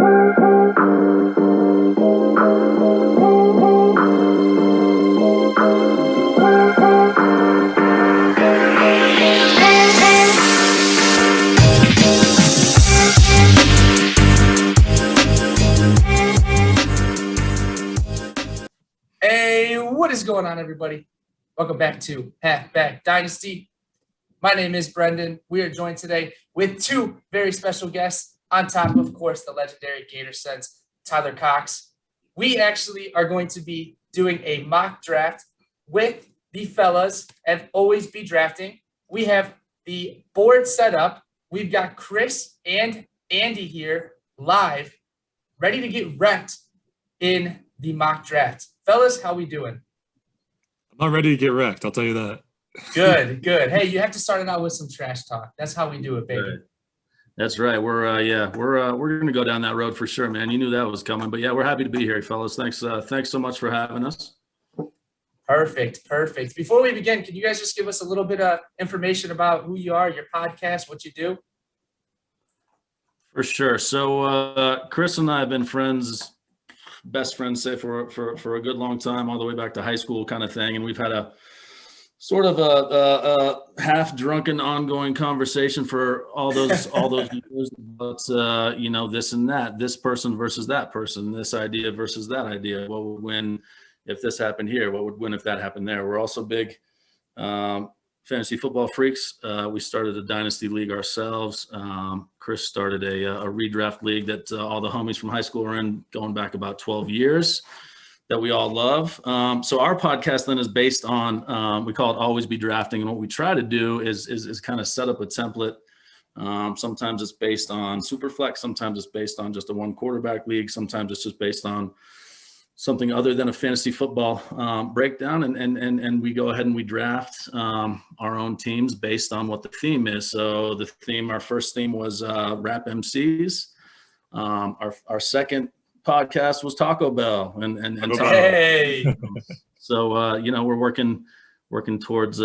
What is going on, everybody? Welcome back to Halfback Dynasty. My name is Brendan. We are joined today with two very special guests, on top of course, the legendary Gator Sense, Tyler Cox. We actually are going to be doing a mock draft with the fellas and always be drafting. We have the board set up. We've got Chris and Andy here live, ready to get wrecked in the mock draft. Fellas, how we doing? I'm not ready to get wrecked, I'll tell you that. Good. Hey, you have to start it out with some trash talk. That's how we do it, baby. Right. That's right. We're gonna go down that road for sure, man. You knew that was coming, but yeah, we're happy to be here, fellas. Thanks so much for having us. Perfect. Before we begin, can you guys just give us a little bit of information about who you are, your podcast, what you do? For sure. So Chris and I have been friends, best friends, say for a good long time, all the way back to high school kind of thing, and we've had a sort of a half drunken ongoing conversation for all those years about this and that, this person versus that person, this idea versus that idea. What would win if this happened here? What would win if that happened there? We're also big fantasy football freaks. We started a Dynasty league ourselves. Chris started a redraft league that all the homies from high school are in, going back about 12 years, that we all love. So our podcast then is based on, we call it Always Be Drafting. And what we try to do is kind of set up a template. Sometimes it's based on Superflex. Sometimes it's based on just a one quarterback league. Sometimes it's just based on something other than a fantasy football breakdown. And we go ahead and we draft our own teams based on what the theme is. So the theme, our first theme was rap MCs. Our second podcast was Taco Bell and Taco. Hey. So we're working towards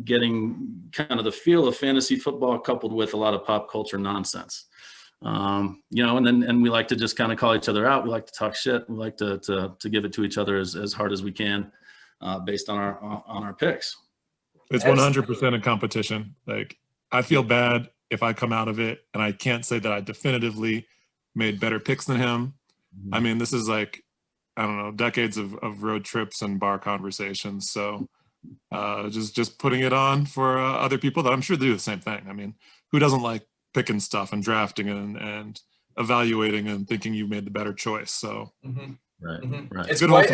getting kind of the feel of fantasy football coupled with a lot of pop culture nonsense. And we like to just kind of call each other out. We like to talk shit. We like to give it to each other as hard as we can, based on our picks. It's 100% a competition. Like, I feel bad if I come out of it and I can't say that I definitively made better picks than him. Mm-hmm. I mean, this is like, I don't know, decades of road trips and bar conversations. So just putting it on for other people that I'm sure they do the same thing. I mean, who doesn't like picking stuff and drafting and evaluating and thinking you made the better choice? So Right. It's quite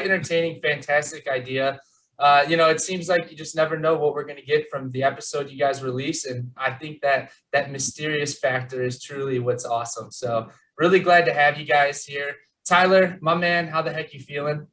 entertaining. Fantastic idea. It seems like you just never know what we're going to get from the episode you guys release. And I think that mysterious factor is truly what's awesome. So really glad to have you guys here. Tyler, my man, how the heck you feeling?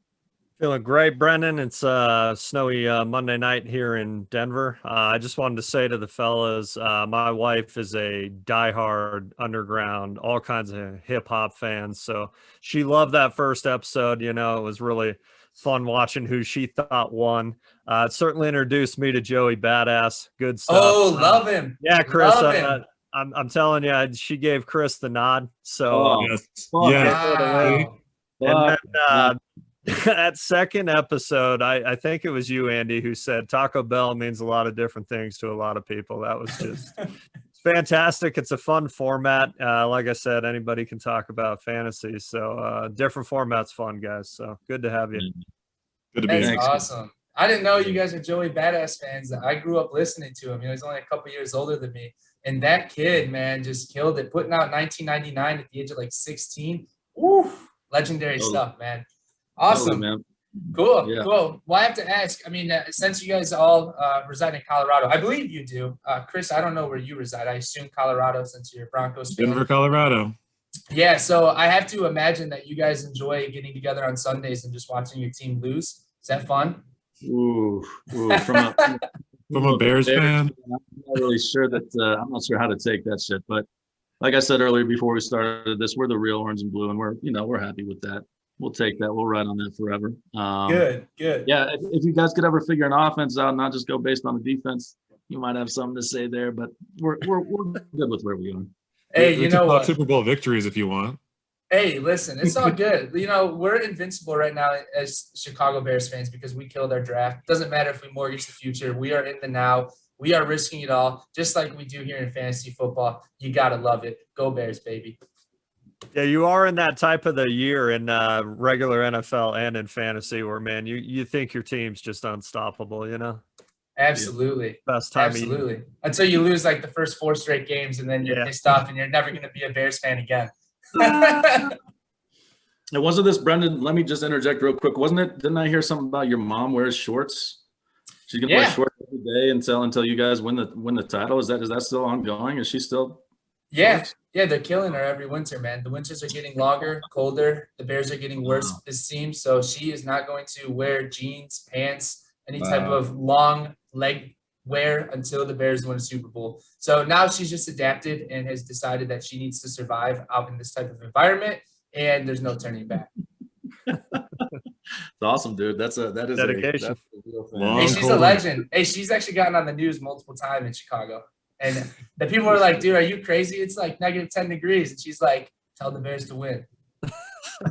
Feeling great, Brendan. It's snowy Monday night here in Denver. I just wanted to say to the fellas, my wife is a diehard underground, all kinds of hip hop fans. So she loved that first episode. It was really fun watching who she thought won. It certainly introduced me to Joey Badass. Good stuff. Oh, love him. Yeah, Chris. Love him. I'm telling you, she gave Chris the nod. So yes. Wow. And then that second episode, I think it was you, Andy, who said Taco Bell means a lot of different things to a lot of people. That was just fantastic. It's a fun format. Like I said, anybody can talk about fantasy. So different formats, fun, guys. So good to have you. Good to be here. That's awesome. I didn't know you guys are Joey Badass fans. I grew up listening to him. He's only a couple years older than me. And that kid, man, just killed it. Putting out 1999 at the age of 16. Woof. Legendary stuff, man. Awesome. Man. Cool. Yeah. Cool. Well, I have to ask, since you guys all reside in Colorado, I believe you do. Chris, I don't know where you reside. I assume Colorado since you're a Broncos fan. Denver, Colorado. Yeah, so I have to imagine that you guys enjoy getting together on Sundays and just watching your team lose. Is that fun? Ooh. From a Bears fan? I'm not really sure I'm not sure how to take that shit. But like I said earlier before we started this, we're the real orange and blue, and we're happy with that. We'll take that. We'll ride on that forever. Good. Yeah, if you guys could ever figure an offense out, not just go based on the defense, you might have something to say there. But we're good with where we are. Hey, We you can know talk what? Super Bowl victories if you want. Hey, listen, it's all good. You know, we're invincible right now as Chicago Bears fans because we killed our draft. Doesn't matter if we mortgage the future. We are in the now. We are risking it all, just like we do here in fantasy football. You got to love it. Go Bears, baby. Yeah, you are in that type of the year in regular NFL and in fantasy where, man, you think your team's just unstoppable, you know? Absolutely. Best time of year. Absolutely. Until you lose like the first 4 straight games and then you're Yeah. pissed off and you're never going to be a Bears fan again. And wasn't this, Brendan? Let me just interject real quick. Wasn't it? Didn't I hear something about your mom wears shorts? She's gonna wear Yeah. shorts every day until you guys win the title. Is that still ongoing? Is she still? Yeah. shorts? Yeah, they're killing her every winter, man. The winters are getting longer, colder. The Bears are getting worse, Wow. it seems. So she is not going to wear jeans, pants, any type Wow. of long leg wear until the Bears win a Super Bowl. So now she's just adapted and has decided that she needs to survive out in this type of environment, and there's no turning back. It's awesome, dude. That is Dedication. that's a real thing. Long Hey, she's a cold legend. Hey, she's actually gotten on the news multiple times in Chicago. And the people are like, dude, are you crazy? It's like -10 degrees. And she's like, tell the Bears to win.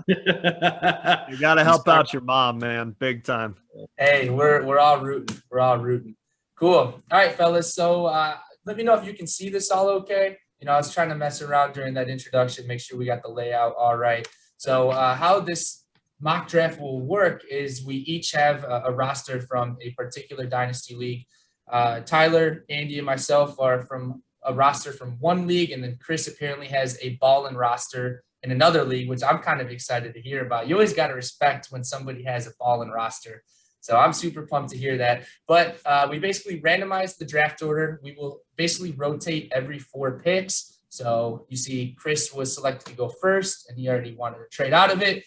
You got to help out your mom, man, big time. Hey, we're all rooting. We're all rooting. Cool. All right, fellas. So let me know if you can see this all okay. You know, I was trying to mess around during that introduction, make sure we got the layout all right. So how this mock draft will work is we each have a roster from a particular Dynasty league. Tyler, Andy, and myself are from a roster from one league, and then Chris apparently has a ballin' roster in another league, which I'm kind of excited to hear about. You always got to respect when somebody has a ballin' roster. So I'm super pumped to hear that. But we basically randomized the draft order. We will basically rotate every 4 picks. So you see Chris was selected to go first, and he already wanted to trade out of it.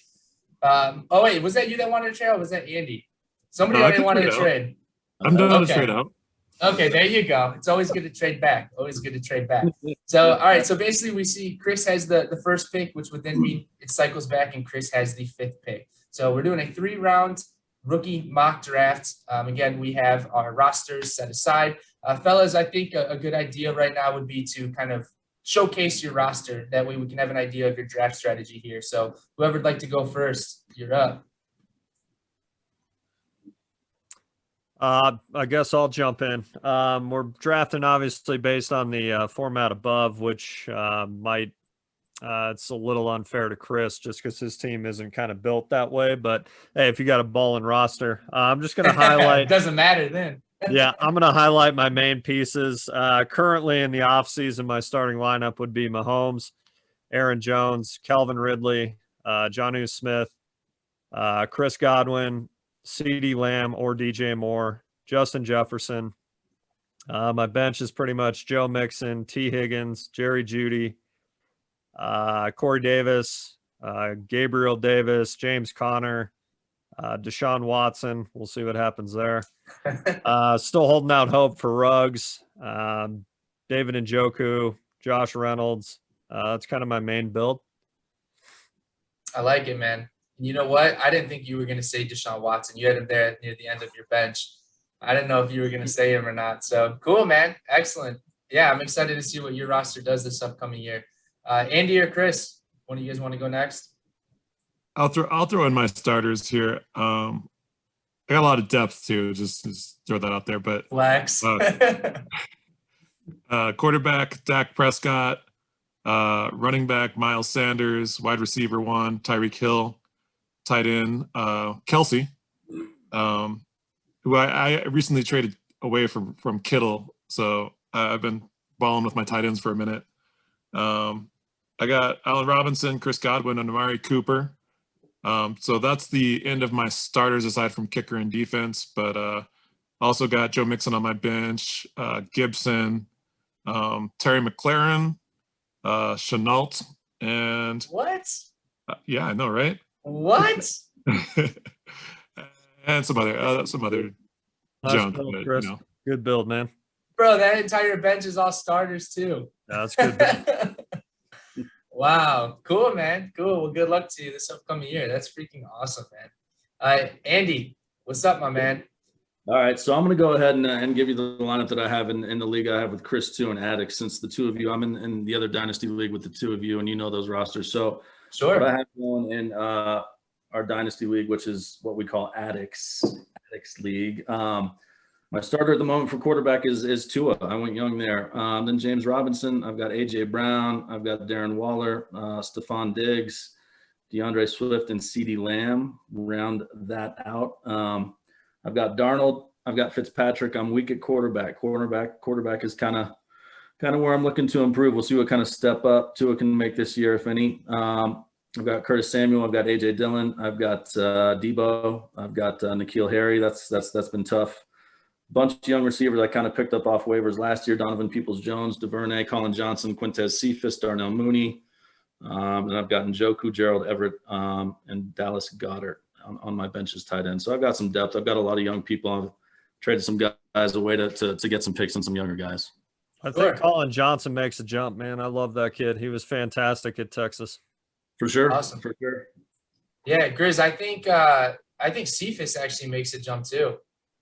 Oh, wait, was that you that wanted to trade, or was that Andy? Somebody I already could wanted trade to out. trade. I'm done Okay. straight out. Okay, there you go. It's always good to trade back. Always good to trade back. So, all right. So basically, we see Chris has the first pick, which would then mean it cycles back, and Chris has the 5th pick. So we're doing a 3-round rookie mock draft. Again, we have our rosters set aside. Fellas, I think a good idea right now would be to kind of showcase your roster. That way we can have an idea of your draft strategy here. So whoever'd like to go first, you're up. I guess I'll jump in. We're drafting obviously based on the format above, which might it's a little unfair to Chris just because his team isn't kind of built that way. But hey, if you got a ball and roster, I'm just going to highlight. Doesn't matter then. Yeah, I'm going to highlight my main pieces. Currently in the offseason, my starting lineup would be Mahomes, Aaron Jones, Calvin Ridley, Jonnu Smith, Chris Godwin, CeeDee Lamb or DJ Moore, Justin Jefferson. My bench is pretty much Joe Mixon, T. Higgins, Jerry Jeudy, Corey Davis, Gabriel Davis, James Conner, Deshaun Watson. We'll see what happens there. Still holding out hope for Ruggs, David Njoku, Josh Reynolds. That's kind of my main build. I like it, man. You know what? I didn't think you were going to say Deshaun Watson. You had him there near the end of your bench. I didn't know if you were going to say him or not. So cool, man. Excellent. Yeah, I'm excited to see what your roster does this upcoming year. Andy or Chris, one of you guys want to go next? I'll throw in my starters here. I got a lot of depth too. Just throw that out there. But Flex. quarterback Dak Prescott, running back Miles Sanders, wide receiver 1 Tyreek Hill, tight end Kelsey, who I recently traded away from Kittle. So I've been balling with my tight ends for a minute. I got Allen Robinson, Chris Godwin, and Amari Cooper. So that's the end of my starters aside from kicker and defense. But also got Joe Mixon on my bench, Gibson, Terry McLaurin, Chenault, and What? yeah, I know, right? What? And some other Nice junk. build, But, Chris. Good build, man. Bro, that entire bench is all starters too. That's good build. Wow. Cool, man. Cool. Well, good luck to you this upcoming year. That's freaking awesome, man. Andy, what's up, my man? All right, so I'm going to go ahead and give you the lineup that I have in the league I have with Chris too and Addicts. Since the two of you, I'm in the other Dynasty league with the two of you, and you know those rosters. So Sure. what I have going in our Dynasty league, which is what we call Addicts League. My starter at the moment for quarterback is Tua. I went young there. Then James Robinson. I've got A.J. Brown. I've got Darren Waller, Stephon Diggs, DeAndre Swift, and CeeDee Lamb. Round that out. I've got Darnold. I've got Fitzpatrick. I'm weak at quarterback. Quarterback is kind of where I'm looking to improve. We'll see what kind of step up Tua can make this year, if any. I've got Curtis Samuel. I've got A.J. Dillon. I've got Debo. I've got N'Keal Harry. That's been tough. Bunch of young receivers I kind of picked up off waivers last year: Donovan Peoples-Jones, DuVernay, Colin Johnson, Quintez Cephas, Darnell Mooney. And I've got Njoku, Gerald Everett, and Dallas Goedert on my bench as tight end. So I've got some depth. I've got a lot of young people. I've traded some guys away to get some picks on some younger guys. I think Colin Johnson makes a jump, man. I love that kid. He was fantastic at Texas. For sure. Awesome. For sure. Yeah, Grizz, I think Cephas actually makes a jump too.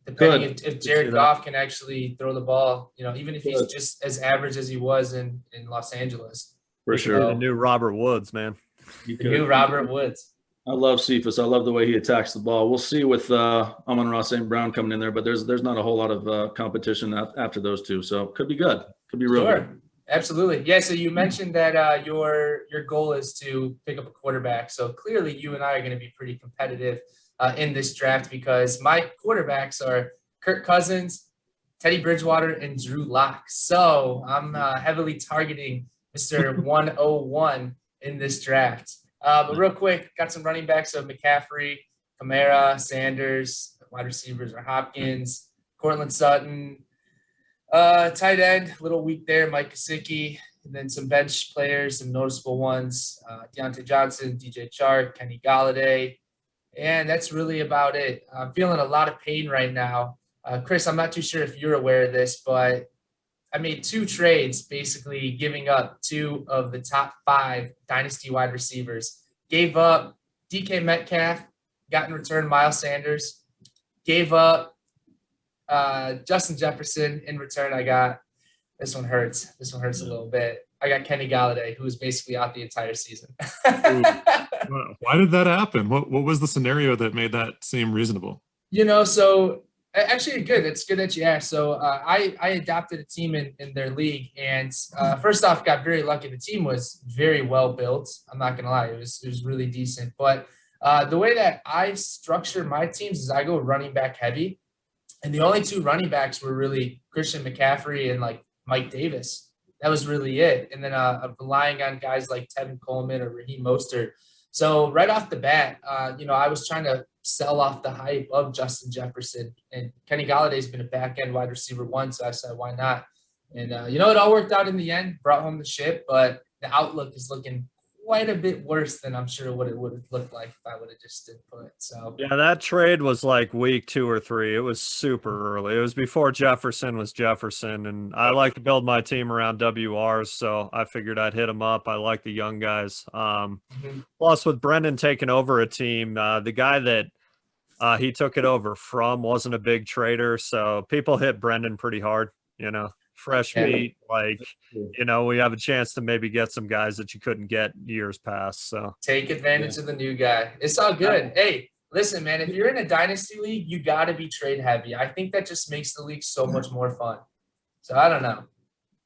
Depending if Jared Goff can actually throw the ball, even if he's just as average as he was in Los Angeles. For sure. The new Robert Woods, man. The new Robert Woods. I love Cephas. I love the way he attacks the ball. We'll see with Amon-Ra St. Brown coming in there, but there's not a whole lot of competition after those two. So could be good. Could be real good. Absolutely. Yeah, so you mentioned that your goal is to pick up a quarterback. So clearly you and I are going to be pretty competitive in this draft because my quarterbacks are Kirk Cousins, Teddy Bridgewater, and Drew Lock. So I'm heavily targeting Mr. 101 in this draft. But real quick, got some running backs of McCaffrey, Kamara, Sanders. Wide receivers are Hopkins, Cortland Sutton. Tight end, a little weak there, Mike Gesicki. And then some bench players, some noticeable ones, Deontay Johnson, DJ Chark, Kenny Gallaudet. And that's really about it. I'm feeling a lot of pain right now. Chris, I'm not too sure if you're aware of this, but I made 2 trades, basically giving up 2 of the top 5 dynasty wide receivers. Gave up DK Metcalf, got in return Miles Sanders. Gave up Justin Jefferson. In return, I got, this one hurts. This one hurts a little bit. I got Kenny Gallaudet, who was basically out the entire season. Why did that happen? What was the scenario that made that seem reasonable? So actually good. It's good that you asked. So I adopted a team in their league, and first off, got very lucky. The team was very well built. I'm not gonna lie, it was really decent. But the way that I structure my teams is I go running back heavy, and the only 2 running backs were really Christian McCaffrey and like Mike Davis. That was really it. And then I'm relying on guys like Tevin Coleman or Raheem Mostert. So right off the bat, I was trying to sell off the hype of Justin Jefferson, and Kenny Galladay's been a back end wide receiver 1. So I said, why not? And it all worked out in the end, brought home the ship, but the outlook is looking quite a bit worse than I'm sure what it would have looked like if I would have just stood put. So yeah, that trade was like week 2 or 3. It was super early. It was before Jefferson was Jefferson, and I like to build my team around WRs, so I figured I'd hit them up. I like the young guys. Plus, with Brendan taking over a team, the guy that he took it over from wasn't a big trader, so people hit Brendan pretty hard, fresh meat, we have a chance to maybe get some guys that you couldn't get years past. So take advantage of the new guy. It's all good. Hey, listen, man, if you're in a dynasty league, you got to be trade heavy. I think that just makes the league so much more fun. So I don't know.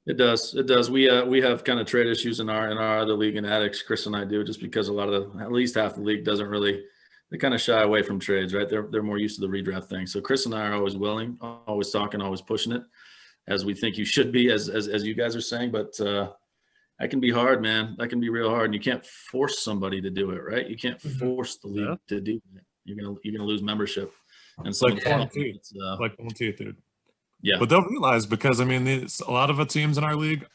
It does. We have kind of trade issues in our other league in Addicts. Chris and I do, just because a lot of at least half the league doesn't really. They kind of shy away from trades, right? They're more used to the redraft thing. So Chris and I are always willing, always talking, always pushing it, as we think you should be, as you guys are saying. But that can be hard, man. That can be real hard. And you can't force somebody to do it, right? You can't force the league to do it. You're gonna lose membership. And so like volunteer, dude. Yeah. But they'll realize, because a lot of the teams in our league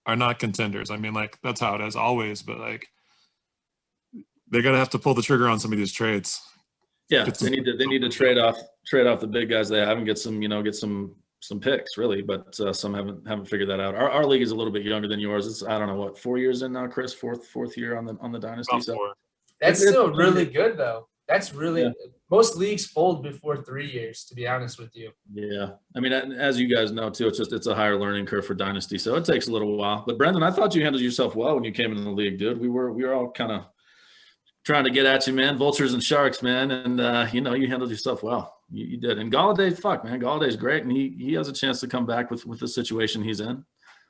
are not contenders. That's how it is always. But they're gonna have to pull the trigger on some of these trades. Yeah, they need to trade off the big guys they have and get some picks, really. But some haven't figured that out. Our league is a little bit younger than yours. It's, I don't know, what, 4 years in now, Chris? Fourth year on the Dynasty. So that's still really good though. That's really most leagues fold before 3 years, to be honest with you. Yeah. I mean, as you guys know too, it's a higher learning curve for Dynasty. So it takes a little while. But Brendan, I thought you handled yourself well when you came into the league, dude. We were all kind of trying to get at you, man. Vultures and sharks, man. And you handled yourself well. You did. And Gallaudet, man. Gallaudet's great, and he has a chance to come back with the situation he's in.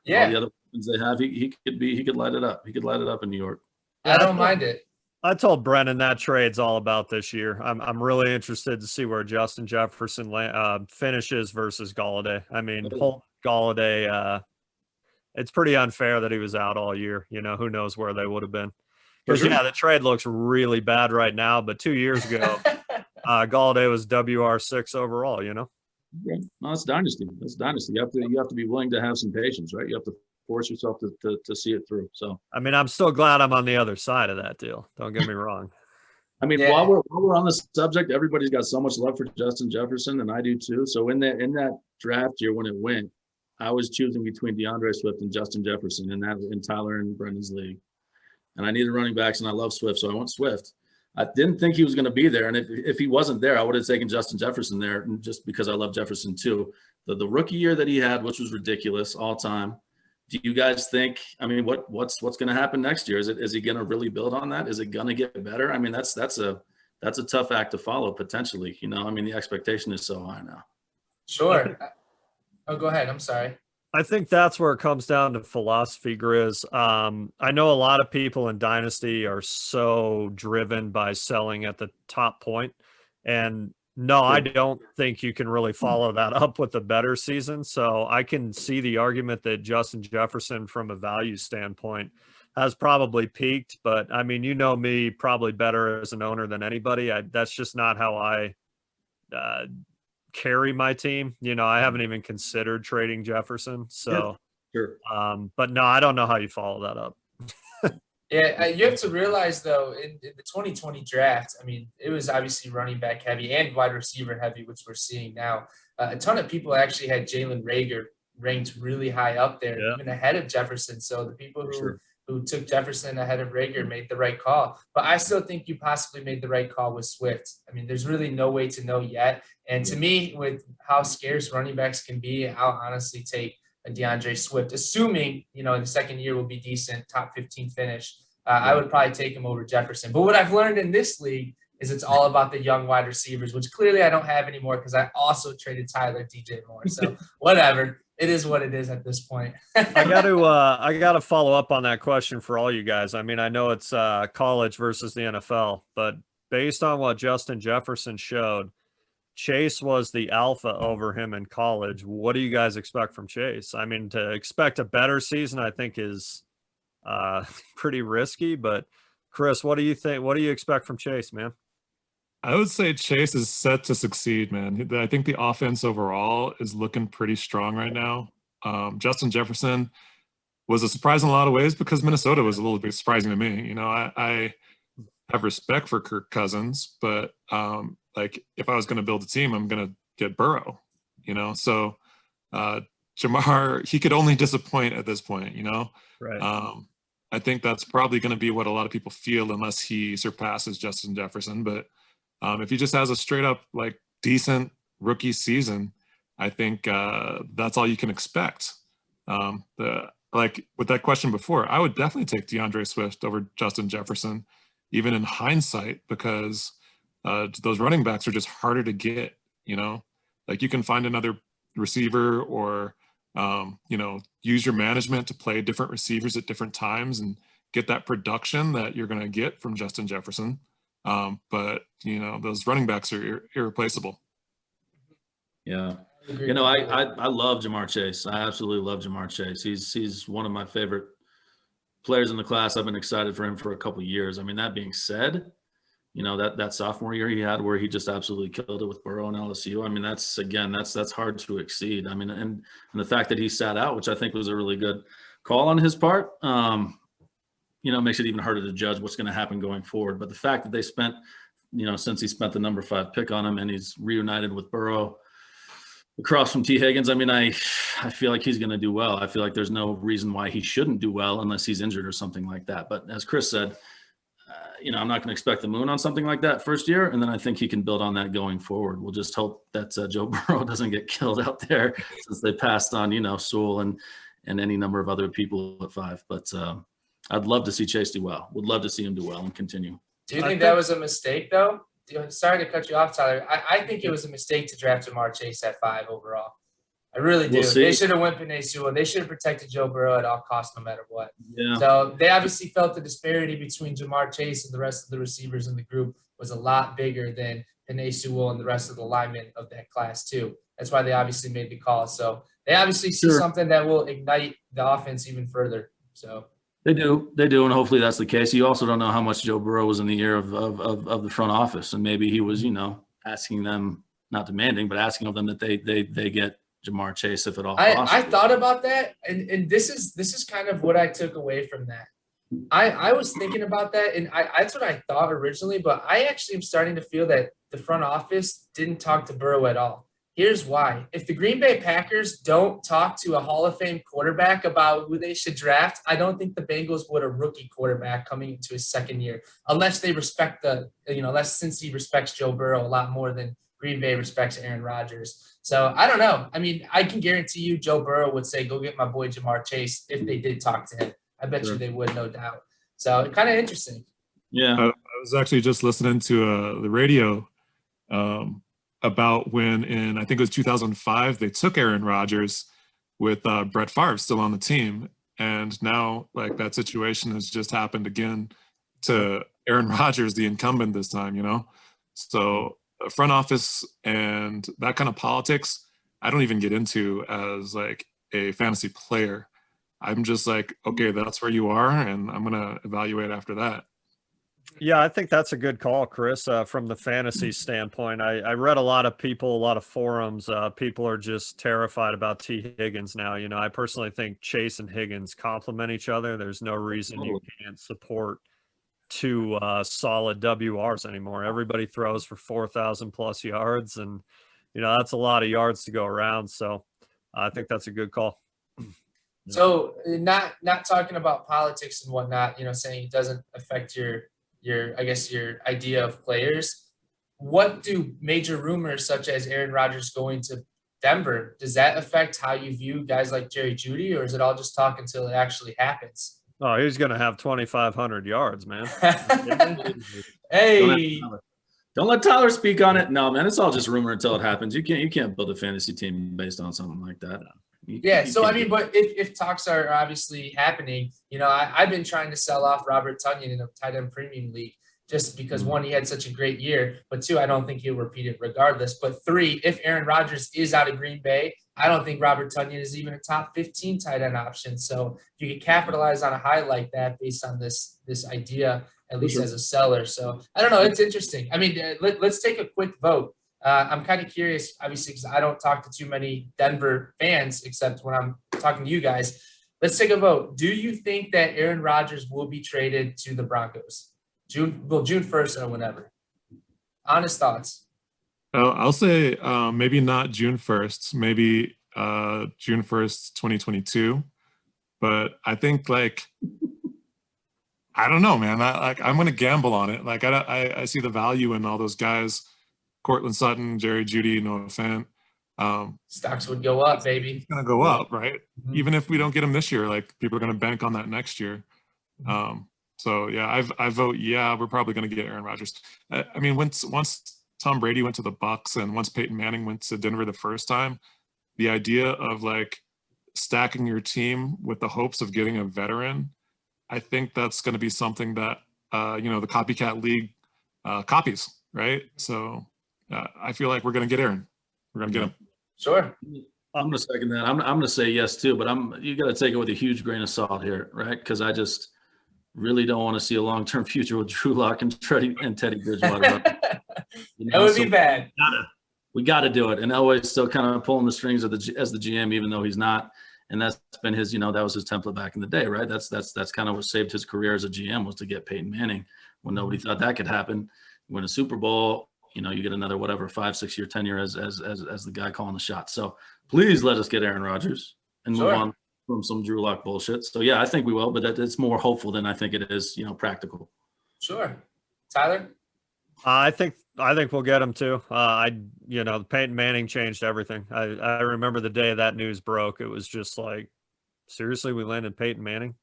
Yeah. All the other ones they have, he could light it up. He could light it up in New York. I don't mind it. I told Brennan that trade's all about this year. I'm really interested to see where Justin Jefferson finishes versus Gallaudet. I mean, Gallaudet, it's pretty unfair that he was out all year. Who knows where they would have been. Because, the trade looks really bad right now. But 2 years ago, Gallaudet was WR6 overall, Yeah. No, it's Dynasty. That's Dynasty. You have to be willing to have some patience, right? You have to force yourself to see it through. So I mean, I'm still glad I'm on the other side of that deal. Don't get me wrong. I mean, while we're on the subject, everybody's got so much love for Justin Jefferson, and I do too. So in that draft year when it went, I was choosing between DeAndre Swift and Justin Jefferson in Tyler and Brendan's league. And I needed running backs, and I love Swift, so I went Swift. I didn't think he was going to be there, and if he wasn't there, I would have taken Justin Jefferson there, just because I love Jefferson too. The rookie year that he had, which was ridiculous all time. Do you guys think? I mean, what's going to happen next year? Is he going to really build on that? Is it going to get better? I mean, that's a tough act to follow potentially. I mean, the expectation is so high now. Sure. Oh, go ahead. I'm sorry. I think that's where it comes down to philosophy, Grizz. I know a lot of people in Dynasty are so driven by selling at the top point. And no, I don't think you can really follow that up with a better season. So I can see the argument that Justin Jefferson, from a value standpoint, has probably peaked. But, I mean, me probably better as an owner than anybody. That's just not how I carry my team. I haven't even considered trading Jefferson. So, sure. But no, I don't know how you follow that up. Yeah, you have to realize, though, in the 2020 draft, I mean, it was obviously running back heavy and wide receiver heavy, which we're seeing now. A ton of people actually had Jalen Reagor ranked really high up there, even ahead of Jefferson. So the people who took Jefferson ahead of Reagor made the right call. But I still think you possibly made the right call with Swift. I mean, there's really no way to know yet. And to me, with how scarce running backs can be, I'll honestly take a DeAndre Swift, assuming, the second year will be decent, top 15 finish. I would probably take him over Jefferson. But what I've learned in this league is it's all about the young wide receivers, which clearly I don't have anymore because I also traded Tyler DJ Moore. So whatever. It is what it is at this point. I got to follow up on that question for all you guys. I mean, I know it's college versus the NFL, but based on what Justin Jefferson showed, Chase was the alpha over him in college. What do you guys expect from Chase? I mean, to expect a better season, I think is pretty risky. But Chris, what do you think? What do you expect from Chase, man? I would say Chase is set to succeed, man. I think the offense overall is looking pretty strong right now. Justin Jefferson was a surprise in a lot of ways because Minnesota was a little bit surprising to me. I have respect for Kirk Cousins, but if I was going to build a team, I'm going to get Burrow, So Jamar, he could only disappoint at this point, Right. I think that's probably going to be what a lot of people feel unless he surpasses Justin Jefferson. But if he just has a straight up decent rookie season, I think that's all you can expect. With that question before, I would definitely take DeAndre Swift over Justin Jefferson, even in hindsight, because those running backs are just harder to get. You can find another receiver or use your management to play different receivers at different times and get that production that you're going to get from Justin Jefferson. But those running backs are irreplaceable. Yeah. I love Jamar Chase. I absolutely love Jamar Chase. He's one of my favorite players in the class. I've been excited for him for a couple of years. I mean, that being said, that sophomore year he had where he just absolutely killed it with Burrow and LSU. I mean, that's hard to exceed. I mean, and the fact that he sat out, which I think was a really good call on his part, makes it even harder to judge what's going to happen going forward. But the fact that they spent, since he spent the number 5 pick on him and he's reunited with Burrow across from T. Higgins, I mean, I feel like he's going to do well. I feel like there's no reason why he shouldn't do well unless he's injured or something like that. But as Chris said, I'm not going to expect the moon on something like that first year. And then I think he can build on that going forward. We'll just hope that Joe Burrow doesn't get killed out there since they passed on, Sewell and any number of other people at 5. But I'd love to see Chase do well. Would love to see him do well and continue. Do you think that was a mistake, though? Sorry to cut you off, Tyler. I think it was a mistake to draft Jamar Chase at 5 overall. I really do. They should have went Penei Sewell. They should have protected Joe Burrow at all costs, no matter what. Yeah. So they obviously felt the disparity between Jamar Chase and the rest of the receivers in the group was a lot bigger than Penei Sewell and the rest of the linemen of that class too. That's why they obviously made the call. So they obviously see something that will ignite the offense even further. So they do, and hopefully that's the case. You also don't know how much Joe Burrow was in the ear of the front office, and maybe he was, asking them, not demanding, but asking of them that they get Jamar Chase if at all possible. I thought about that, and this is kind of what I took away from that. I was thinking about that, and that's what I thought originally, but I actually am starting to feel that the front office didn't talk to Burrow at all. Here's why. If the Green Bay Packers don't talk to a Hall of Fame quarterback about who they should draft, I don't think the Bengals would a rookie quarterback coming into his second year, unless they respect unless Cincy respects Joe Burrow a lot more than Green Bay respects Aaron Rodgers. So I don't know. I mean, I can guarantee you Joe Burrow would say, go get my boy Jamar Chase if they did talk to him. I bet you they would, no doubt. So kind of interesting. Yeah. I was actually just listening to the radio about when in, I think it was 2005, they took Aaron Rodgers with Brett Favre still on the team. And now like that situation has just happened again to Aaron Rodgers, the incumbent this time, So front office and that kind of politics, I don't even get into as like a fantasy player. I'm just like, okay, that's where you are, and I'm going to evaluate after that. Yeah, I think that's a good call, Chris, from the fantasy standpoint. I read a lot of people, a lot of forums. People are just terrified about T. Higgins now. I personally think Chase and Higgins complement each other. There's no reason you can't support 2 solid WRs anymore. Everybody throws for 4,000 plus yards, and that's a lot of yards to go around. So I think that's a good call. So not talking about politics and whatnot, saying it doesn't affect your idea of players. What do major rumors such as Aaron Rodgers going to Denver, does that affect how you view guys like Jerry Jeudy, or is it all just talk until it actually happens? Oh, he's going to have 2,500 yards, man. Hey, don't let Tyler speak on it. No, man, it's all just rumor until it happens. You can't build a fantasy team based on something like that. So I mean, but if talks are obviously happening, I've been trying to sell off Robert Tonyan in a tight end premium league just because 1, he had such a great year, but 2, I don't think he'll repeat it regardless. But 3, if Aaron Rodgers is out of Green Bay, I don't think Robert Tonyan is even a top 15 tight end option. So if you can capitalize on a high like that based on this idea, at least as a seller. So I don't know. It's interesting. I mean, let's take a quick vote. I'm kind of curious, obviously, because I don't talk to too many Denver fans, except when I'm talking to you guys. Let's take a vote. Do you think that Aaron Rodgers will be traded to the Broncos? June 1st or whenever. Honest thoughts. I'll say maybe not June 1st, maybe June 1st, 2022. But I think I don't know, man. I'm going to gamble on it. I see the value in all those guys. Cortland Sutton, Jerry Jeudy, Noah Fant. Stocks would go up, baby. It's going to go up, right? Mm-hmm. Even if we don't get him this year, people are going to bank on that next year. So, yeah, I vote, yeah, we're probably going to get Aaron Rodgers. I mean, once Tom Brady went to the Bucs and once Peyton Manning went to Denver the first time, the idea of, stacking your team with the hopes of getting a veteran, I think that's going to be something that, the copycat league copies, right? So, I feel like we're going to get Aaron. We're going to get him. Sure. I'm going to second that. I'm going to say yes too, but you got to take it with a huge grain of salt here, right? Because I just really don't want to see a long-term future with Drew Lock and Teddy Bridgewater. That would be bad. We got to do it. And Elway's still kind of pulling the strings as the GM, even though he's not. And that's been his, that was his template back in the day, right? That's kind of what saved his career as a GM, was to get Peyton Manning when nobody thought that could happen. Win a Super Bowl. You get another 5-6 year tenure as the guy calling the shots. So please let us get Aaron Rodgers and move on from some Drew Lock bullshit. So yeah, I think we will, but it's more hopeful than I think it is, practical. Sure. Tyler? I think we'll get him too. Peyton Manning changed everything. I remember the day that news broke. It was just like, seriously, we landed Peyton Manning.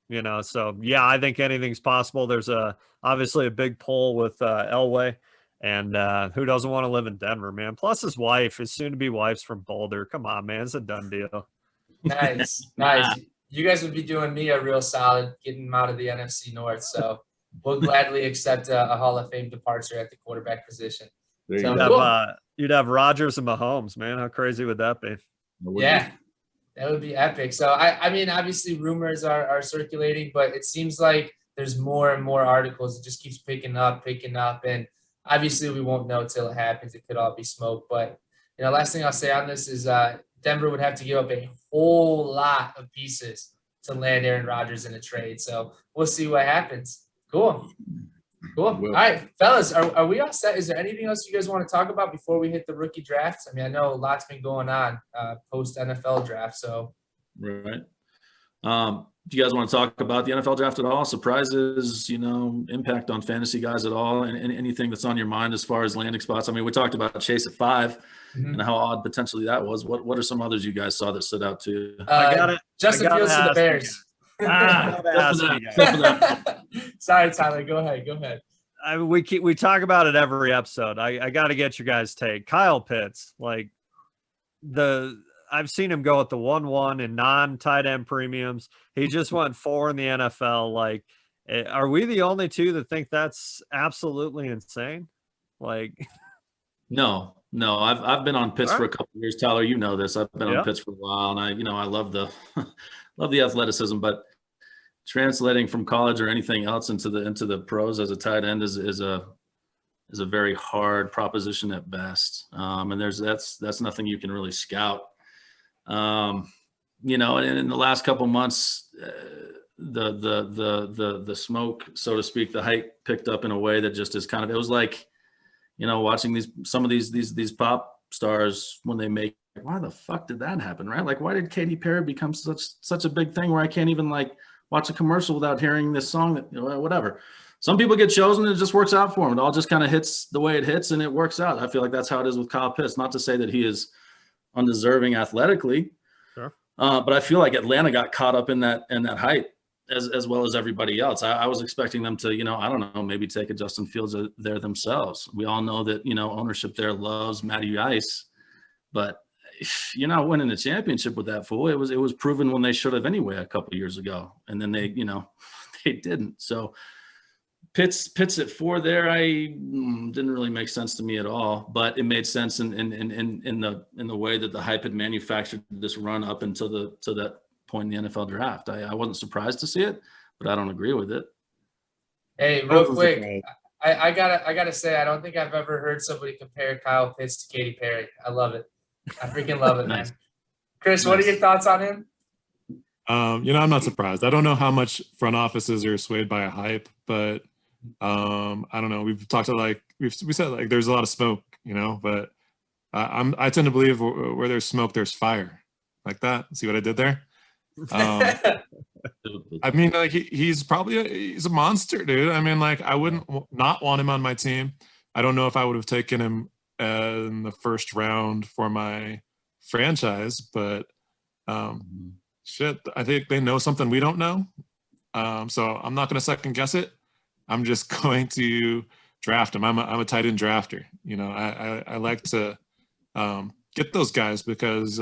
So yeah, I think anything's possible. There's obviously a big pull with Elway, and who doesn't want to live in Denver, man? Plus his soon-to-be wife's from Boulder. Come on, man, it's a done deal. Nice. You guys would be doing me a real solid getting him out of the NFC North. So we'll gladly accept a Hall of Fame departure at the quarterback position. You'd have Rogers and Mahomes, man. How crazy would that be? Yeah, that would be epic. So, I mean, obviously rumors are circulating, but it seems like there's more and more articles. It just keeps picking up. And obviously we won't know till it happens. It could all be smoke. But, last thing I'll say on this is Denver would have to give up a whole lot of pieces to land Aaron Rodgers in a trade. So we'll see what happens. Cool. All right, fellas, are we all set? Is there anything else you guys want to talk about before we hit the rookie drafts? I mean, I know a lot's been going on post NFL draft. So, right. Do you guys want to talk about the NFL draft at all? Surprises, impact on fantasy guys at all, and anything that's on your mind as far as landing spots? I mean, we talked about Chase at 5 and how odd potentially that was. What are some others you guys saw that stood out to you? Justin Fields to the Bears. Sorry, Tyler. Go ahead. We talk about it every episode. I got to get you guys' take. Kyle Pitts, I've seen him go at the 1-1 in non-tight end premiums. He just went 4 in the NFL. Are we the only two that think that's absolutely insane? No. I've been on Pitts for a couple of years. Tyler, you know this. I've been on Pitts for a while, and I love the love the athleticism, but translating from college or anything else into the pros as a tight end is a very hard proposition at best. And that's nothing you can really scout. And in the last couple months, the smoke, so to speak, the hype picked up in a way that just is it was like, watching some of these pop stars when they make, why the fuck did that happen, right? Why did Katy Perry become such a big thing where I can't even watch a commercial without hearing this song whatever. Some people get chosen and it just works out for them. It all just kind of hits the way it hits and it works out. I feel like that's how it is with Kyle Pitts. Not to say that he is undeserving athletically, sure. But I feel like Atlanta got caught up in that hype as well as everybody else. I was expecting them to, I don't know, maybe take a Justin Fields there themselves. We all know that, ownership there loves Matty Ice, but if you're not winning the championship with that fool, it was proven when they should have anyway a couple of years ago. And then they didn't. So Pitts at 4 there, I didn't really make sense to me at all, but it made sense in the way that the hype had manufactured this run up until that point in the NFL draft. I wasn't surprised to see it, but I don't agree with it. Hey, real quick, I gotta say, I don't think I've ever heard somebody compare Kyle Pitts to Katy Perry. I love it. I freaking love it, man. Nice. Chris, what are your thoughts on him? I'm not surprised. I don't know how much front offices are swayed by a hype, but I don't know. We've talked to we said there's a lot of smoke, but I tend to believe where there's smoke, there's fire, like that. See what I did there? I mean, he's probably he's a monster, dude. I mean, I wouldn't not want him on my team. I don't know if I would have taken him in the first round for my franchise, but shit, I think they know something we don't know. So I'm not going to second guess it. I'm just going to draft him. I'm a tight end drafter. I like to get those guys because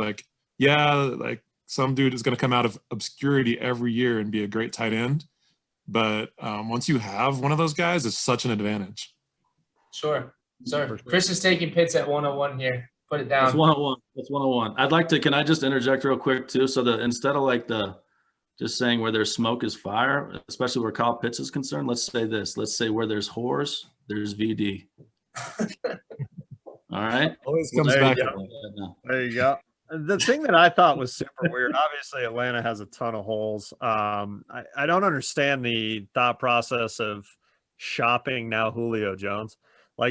some dude is going to come out of obscurity every year and be a great tight end. But once you have one of those guys, it's such an advantage. Sure. Chris is taking Pitts at 101 here. Put it down. That's 101. That's 101. I'd like to, can I just interject real quick too? So that instead of just saying where there's smoke is fire, especially where Kyle Pitts is concerned, let's say this. Let's say where there's whores, there's VD. All right. Always comes back. There you go. The thing that I thought was super weird, obviously Atlanta has a ton of holes. I don't understand the thought process of shopping now Julio Jones.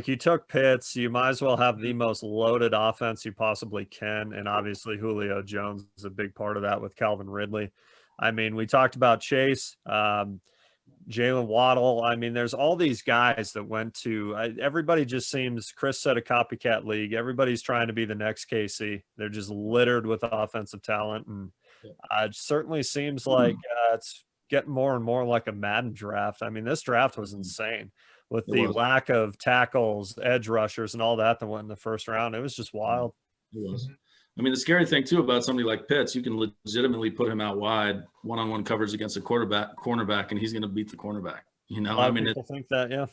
You took Pitts, you might as well have the most loaded offense you possibly can. And obviously Julio Jones is a big part of that with Calvin Ridley. I mean, we talked about Chase. Jalen Waddle. I mean, there's all these guys that went to everybody just seems, Chris said, a copycat league. Everybody's trying to be the next KC. They're just littered with offensive talent. And it certainly seems like it's getting more and more like a Madden draft. I mean, this draft was insane with the lack of tackles, edge rushers, and all that went in the first round. It was just wild. It was. I mean, the scary thing too about somebody like Pitts, you can legitimately put him out wide, one-on-one coverage against a cornerback, and he's going to beat the cornerback. You know, I mean, people think that, yeah.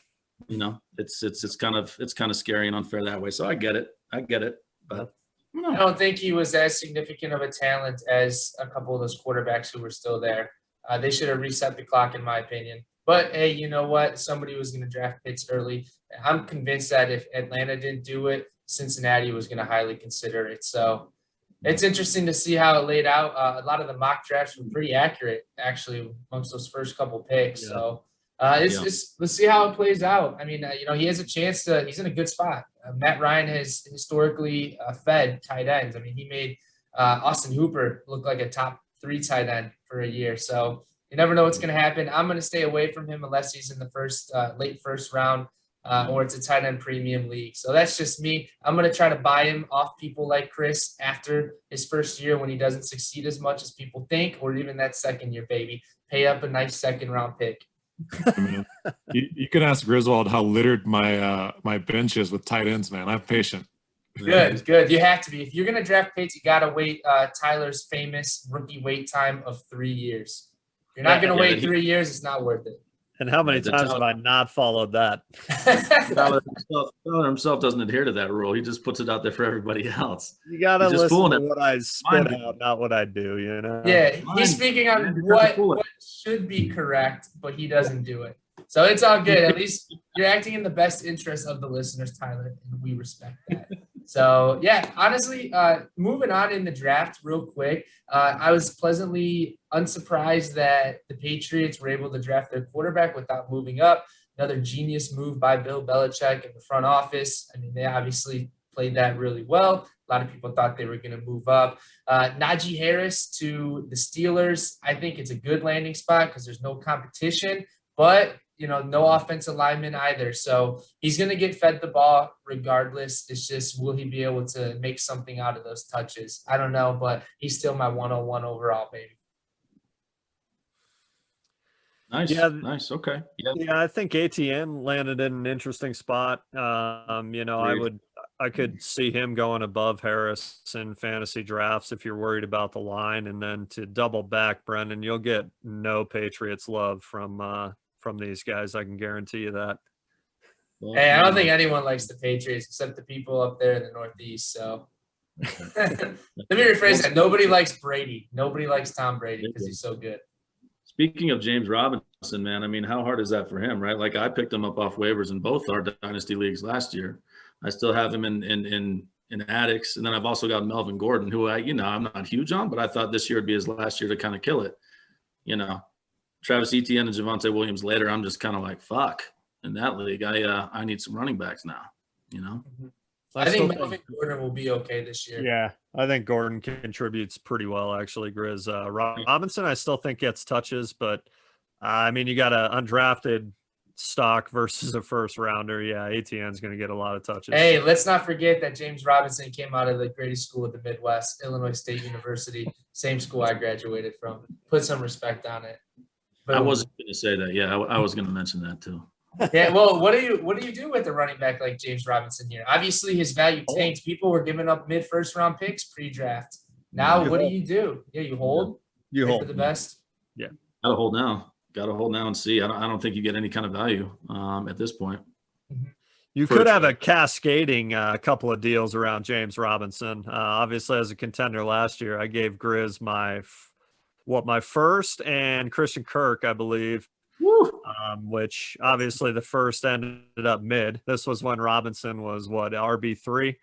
You know, it's kind of scary and unfair that way. So I get it, but I don't think he was as significant of a talent as a couple of those quarterbacks who were still there. They should have reset the clock, in my opinion. But hey, you know what? Somebody was going to draft Pitts early. I'm convinced that if Atlanta didn't do it, Cincinnati was going to highly consider it. So it's interesting to see how it laid out. A lot of the mock drafts were pretty accurate, actually, amongst those first couple picks. Yeah. So let's see how it plays out. I mean, he has a chance to – he's in a good spot. Matt Ryan has historically fed tight ends. I mean, he made Austin Hooper look like a top 3 tight end for a year. So you never know what's going to happen. I'm going to stay away from him unless he's in the late first round. Or it's a tight end premium league. So that's just me. I'm going to try to buy him off people like Chris after his first year when he doesn't succeed as much as people think, or even that second year, baby. Pay up a nice second round pick. You can ask Griswold how littered my bench is with tight ends, man. I'm patient. Good. You have to be. If you're going to draft Pitts, you got to wait Tyler's famous rookie wait time of 3 years. If you're not going to wait 3 years, it's not worth it. And how many times have I not followed that? Tyler himself doesn't adhere to that rule. He just puts it out there for everybody else. You got to listen to what I spit out, not what I do, you know? Yeah, he's speaking on what should be correct, but he doesn't do it. So it's all good. At least you're acting in the best interest of the listeners, Tyler, and we respect that. So, yeah, honestly, moving on in the draft real quick, I was pleasantly unsurprised that the Patriots were able to draft their quarterback without moving up. Another genius move by Bill Belichick in the front office. I mean, they obviously played that really well. A lot of people thought they were going to move up. Najee Harris to the Steelers. I think it's a good landing spot because there's no competition, but no offensive lineman either. So he's going to get fed the ball regardless. It's just, will he be able to make something out of those touches? I don't know, but he's still my 101 overall, baby. Nice. Yeah. Nice. Okay. Yeah. I think ATN landed in an interesting spot. I could see him going above Harris in fantasy drafts if you're worried about the line. And then to double back, Brendan, you'll get no Patriots love from these guys. I can guarantee you that. Hey, I don't think anyone likes the Patriots except the people up there in the Northeast. So let me rephrase that. Nobody likes Brady. Nobody likes Tom Brady because he's so good. Speaking of James Robinson, man, I mean, how hard is that for him, right? Like, I picked him up off waivers in both our Dynasty leagues last year. I still have him in addicts. And then I've also got Melvin Gordon, who I'm not huge on, but I thought this year would be his last year to kind of kill it. Travis Etienne and Javonte Williams later, I'm just kind of like, fuck, in that league, I need some running backs now, Mm-hmm. I think Melvin Gordon will be okay this year. Yeah, I think Gordon contributes pretty well, actually, Grizz. Robinson, I still think gets touches, but, I mean, you got an undrafted stock versus a first rounder. Yeah, Etienne's going to get a lot of touches. Hey, let's not forget that James Robinson came out of the greatest school in the Midwest, Illinois State University, same school I graduated from. Put some respect on it. I wasn't going to say that. Yeah, I was going to mention that too. Yeah, well, what do you do with a running back like James Robinson here? Obviously, his value tanked. People were giving up mid-first round picks pre-draft. Now, what do you do? Yeah, you hold. You hold for the best. Yeah, gotta hold now. Gotta hold now and see. I don't think you get any kind of value at this point. You could have a cascading couple of deals around James Robinson. Obviously, as a contender last year, I gave Grizz my first and Christian Kirk, I believe. Which obviously the first ended up mid. This was when Robinson was RB3,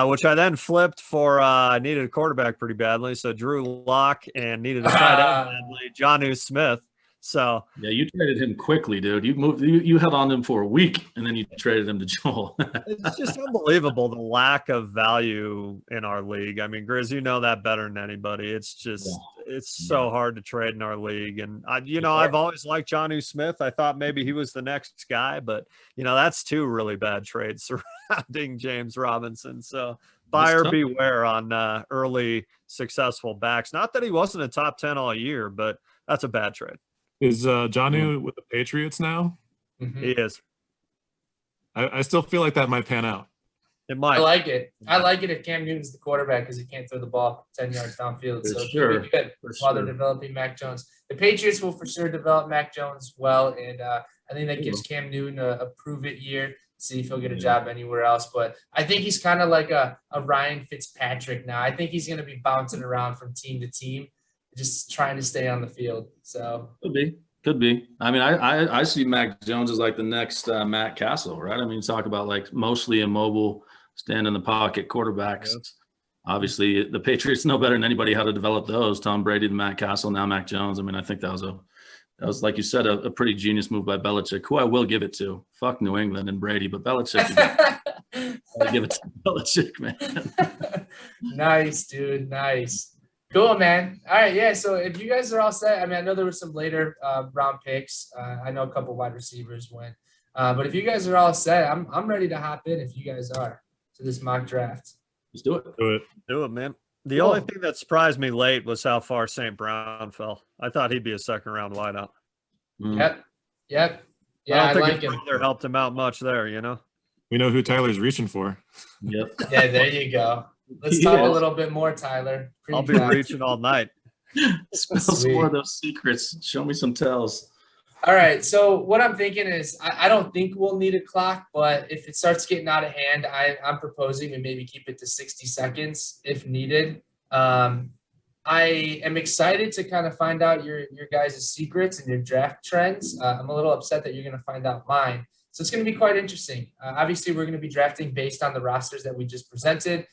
which I then flipped for I needed a quarterback pretty badly. So Drew Lock and needed a tight end badly, Jonnu Smith. So yeah, you traded him quickly, dude. You held on to him for a week and then you traded him to Joel. It's just unbelievable the lack of value in our league. I mean, Grizz, you know that better than anybody. It's just it's so hard to trade in our league. And I've always liked Jonnu Smith. I thought maybe he was the next guy, but that's two really bad trades surrounding James Robinson. So buyer beware on early successful backs. Not that he wasn't a top 10 all year, but that's a bad trade. Is Jonnu with the Patriots now? Mm-hmm. He is. I still feel like that might pan out. It might. I like it. I like it if Cam Newton's the quarterback because he can't throw the ball 10 yards downfield. So it's really good while they're developing Mac Jones. The Patriots will for sure develop Mac Jones well, and I think that gives Cam Newton a prove-it year. See if he'll get a job anywhere else. But I think he's kind of like a Ryan Fitzpatrick now. I think he's going to be bouncing around from team to team, just trying to stay on the field. So Could be. I mean, I see Mac Jones as like the next Matt Castle, right? I mean, talk about like mostly immobile, stand in the pocket quarterbacks. Yep. Obviously, the Patriots know better than anybody how to develop those. Tom Brady, the Matt Castle, now Mac Jones. I mean, I think that was like you said, a pretty genius move by Belichick, who I will give it to. Fuck New England and Brady, but Belichick, I give it to Belichick, man. Nice, dude. Nice. Cool, man. All right, yeah. So if you guys are all set, I mean, I know there were some later round picks. I know a couple wide receivers went, but if you guys are all set, I'm ready to hop in. If you guys are to this mock draft, let's do it. Do it, man. The only thing that surprised me late was how far St. Brown fell. I thought he'd be a second round wideout. Yep. Yeah, I think like his brother helped him out much there. We know who Tyler's reaching for. Yep. Yeah, there you go. Let's talk a little bit more, Tyler. I'll be reaching all night. Spill some more of those secrets. Show me some tells. All right. So what I'm thinking is I don't think we'll need a clock, but if it starts getting out of hand, I'm proposing we maybe keep it to 60 seconds if needed. I am excited to kind of find out your guys' secrets and your draft trends. I'm a little upset that you're going to find out mine. So it's going to be quite interesting. Obviously, we're going to be drafting based on the rosters that we just presented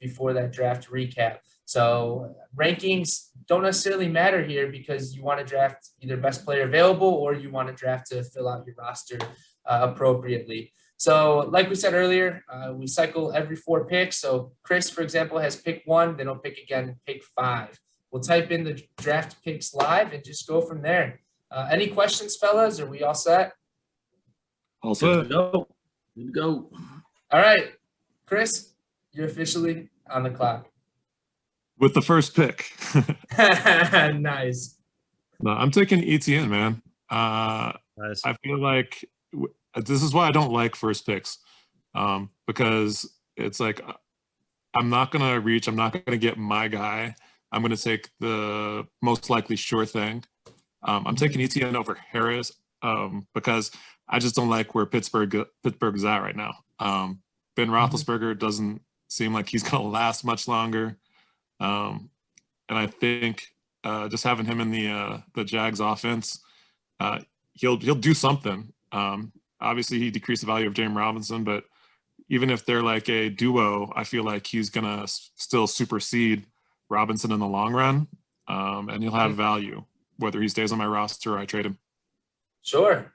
before that draft recap. So rankings don't necessarily matter here because you want to draft either best player available or you want to draft to fill out your roster appropriately. So like we said earlier, we cycle every 4 picks. So Chris, for example, has pick 1, then he'll pick again, pick 5. We'll type in the draft picks live and just go from there. Any questions, fellas? Are we all set? All set. Good to go. All right, Chris, you're officially on the clock. With the first pick. Nice. No, I'm taking ETN, man. Nice. I feel like this is why I don't like first picks, because it's like I'm not going to reach. I'm not going to get my guy. I'm going to take the most likely sure thing. I'm taking ETN over Harris because I just don't like where Pittsburgh is at right now. Ben Roethlisberger doesn't seem like he's going to last much longer. And I think just having him in the Jags offense, he'll do something. Obviously, he decreased the value of James Robinson, but even if they're like a duo, I feel like he's going to still supersede Robinson in the long run, and he'll have value, whether he stays on my roster or I trade him. Sure.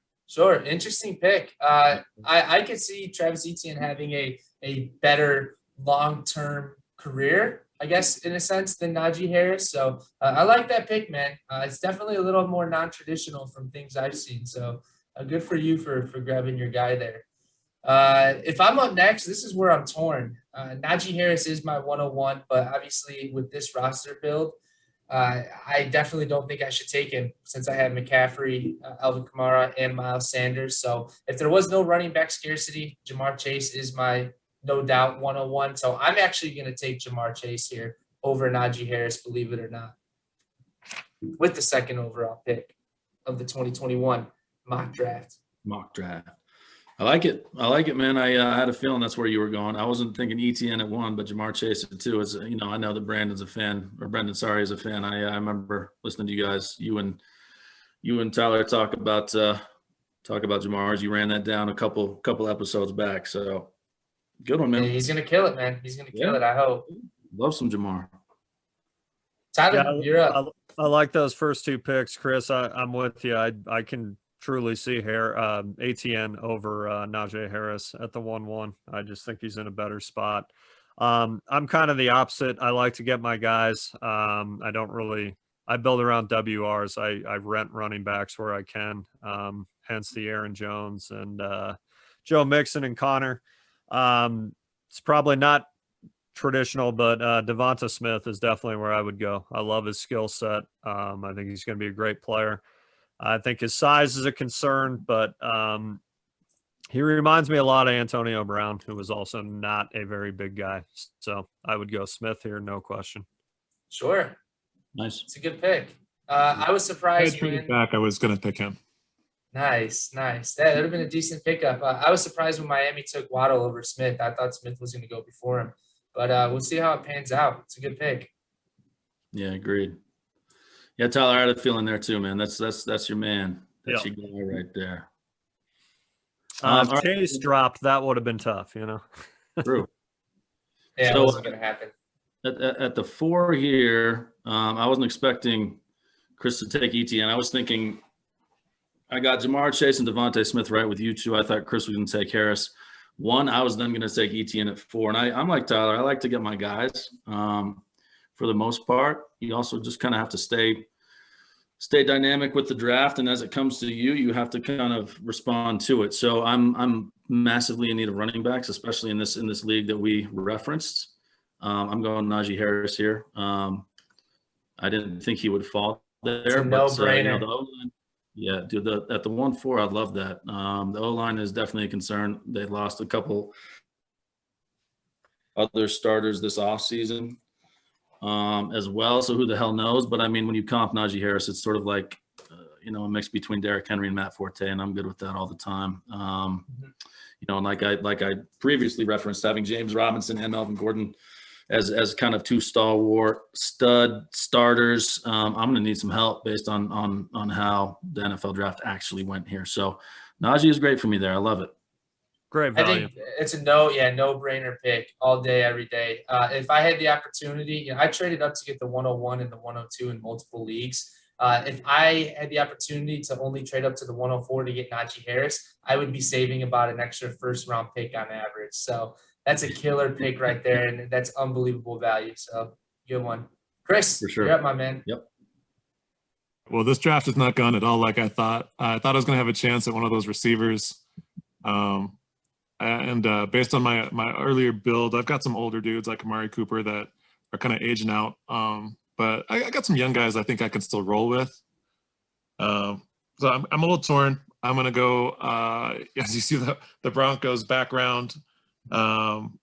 Interesting pick. I could see Travis Etienne having a better long-term career, I guess, in a sense, than Najee Harris. So I like that pick, man. It's definitely a little more non-traditional from things I've seen. So good for you for grabbing your guy there. If I'm up next, this is where I'm torn. Najee Harris is my 101, but obviously with this roster build, I definitely don't think I should take him since I have McCaffrey, Alvin Kamara, and Miles Sanders. So if there was no running back scarcity, Jamar Chase is my no doubt 101. So I'm actually going to take Jamar Chase here over Najee Harris, believe it or not, with the second overall pick of the 2021 mock draft. I like it, man. I had a feeling that's where you were going. I wasn't thinking ETN at 1, but Jamar Chase at 2. Is I know that Brandon's a fan, or Brendan, sorry, is a fan. I remember listening to you guys, you and Tyler talk about Jamar as you ran that down a couple episodes back. So good one, man. Yeah, he's gonna kill it, man. He's gonna kill it. I hope. Love some Jamar. Tyler, you're up. I like those first 2 picks, Chris. I'm with you. I can truly see ATN over Najee Harris at the 1-1. I just think he's in a better spot. I'm kind of the opposite. I like to get my guys. I don't really I build around WRs. I rent running backs where I can. Hence the Aaron Jones and Joe Mixon and Connor. It's probably not traditional, but Devonta Smith is definitely where I would go. I love his skill set. I think he's going to be a great player. I think his size is a concern, but he reminds me a lot of Antonio Brown, who was also not a very big guy. So I would go Smith here, no question. Sure. Nice. It's a good pick. I was surprised when back, I was going to pick him. Nice. That would have been a decent pickup. I was surprised when Miami took Waddle over Smith. I thought Smith was going to go before him, but we'll see how it pans out. It's a good pick. Yeah, agreed. Yeah, Tyler, I had a feeling there too, man. That's your man. That's Yep. your guy right there. If Chase dropped, that would have been tough, you know. True. Yeah, So, it wasn't going to happen. At the 4 here, I wasn't expecting Chris to take ETN. I was thinking I got Jamar Chase and Devontae Smith right with you two. I thought Chris was going to take Harris. 1, I was then going to take ETN at 4. And I'm like Tyler, I like to get my guys for the most part. You also just kind of have to stay dynamic with the draft. And as it comes to you, you have to kind of respond to it. So I'm massively in need of running backs, especially in this league that we referenced. I'm going Najee Harris here. I didn't think he would fall there. It's a no-brainer. The O-line, yeah, dude, at the 1-4, I'd love that. The O-line is definitely a concern. They lost a couple other starters this offseason as well. So who the hell knows? But I mean, when you comp Najee Harris, it's sort of like, a mix between Derrick Henry and Matt Forte, and I'm good with that all the time. And like I previously referenced, having James Robinson and Melvin Gordon as kind of 2 stalwart stud starters. I'm going to need some help based on how the NFL draft actually went here. So Najee is great for me there. I love it. Great I value. think it's a no-brainer pick all day, every day. If I had the opportunity, I traded up to get the 101 and the 102 in multiple leagues. If I had the opportunity to only trade up to the 104 to get Najee Harris, I would be saving about an extra first-round pick on average. So that's a killer pick right there, and that's unbelievable value. So good one. Chris, For sure. you're up, my man. Yep. Well, this draft has not gone at all like I thought. I thought I was going to have a chance at one of those receivers. And based on my earlier build, I've got some older dudes like Amari Cooper that are kind of aging out. But I got some young guys I think I can still roll with. So I'm a little torn. I'm going to go, as you see the Broncos background, I'm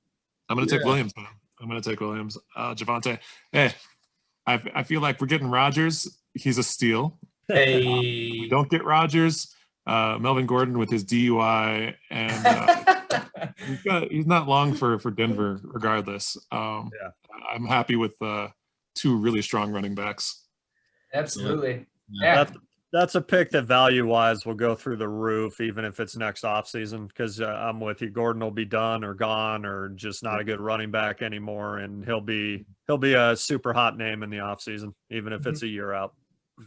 going to take Williams. I'm going to take Williams. Javonte, hey, I feel like we're getting Rogers. He's a steal. Hey. Don't get Rogers. Melvin Gordon with his DUI, and he's not long for Denver regardless. I'm happy with 2 really strong running backs. Absolutely. Yeah. That's a pick that value-wise will go through the roof, even if it's next offseason, because I'm with you. Gordon will be done or gone or just not a good running back anymore, and he'll be a super hot name in the offseason, even if it's a year out.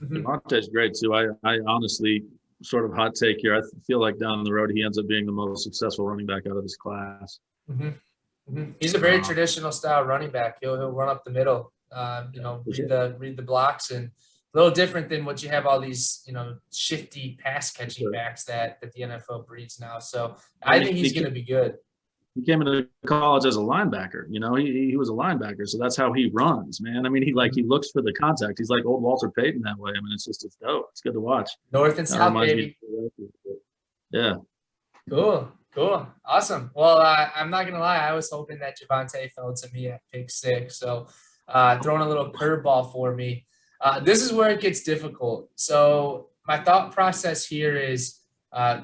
Devontae's great too. I honestly, sort of hot take here, I feel like down the road he ends up being the most successful running back out of this class. He's a very traditional style running back. He'll run up the middle, read the blocks, and a little different than what you have all these, shifty pass catching backs that the NFL breeds now. So I think he's going to be good. He came into college as a linebacker. He was a linebacker, so that's how he runs, man. I mean, he looks for the contact. He's like old Walter Payton that way. I mean, it's dope. It's good to watch. North and South, baby. Yeah. Cool. Awesome. Well, I'm not going to lie. I was hoping that Javonte fell to me at pick 6. So throwing a little curveball for me. This is where it gets difficult. So my thought process here is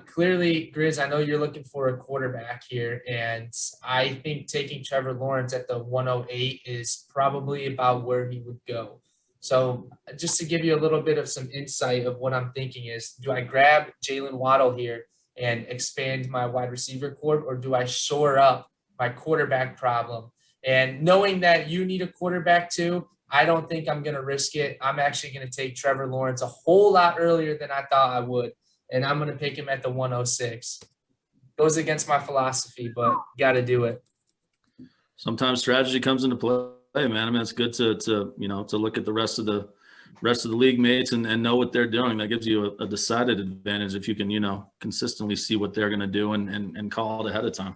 clearly, Grizz, I know you're looking for a quarterback here, and I think taking Trevor Lawrence at the 108 is probably about where he would go. So just to give you a little bit of some insight of what I'm thinking is, do I grab Jalen Waddle here and expand my wide receiver corps, or do I shore up my quarterback problem? And knowing that you need a quarterback too, I don't think I'm going to risk it. I'm actually going to take Trevor Lawrence a whole lot earlier than I thought I would, and I'm going to pick him at the 106. Goes against my philosophy, but got to do it. Sometimes strategy comes into play, man. I mean, it's good to look at the rest of the rest of the league mates and know what they're doing. That gives you a decided advantage if you can, consistently see what they're going to do and call it ahead of time.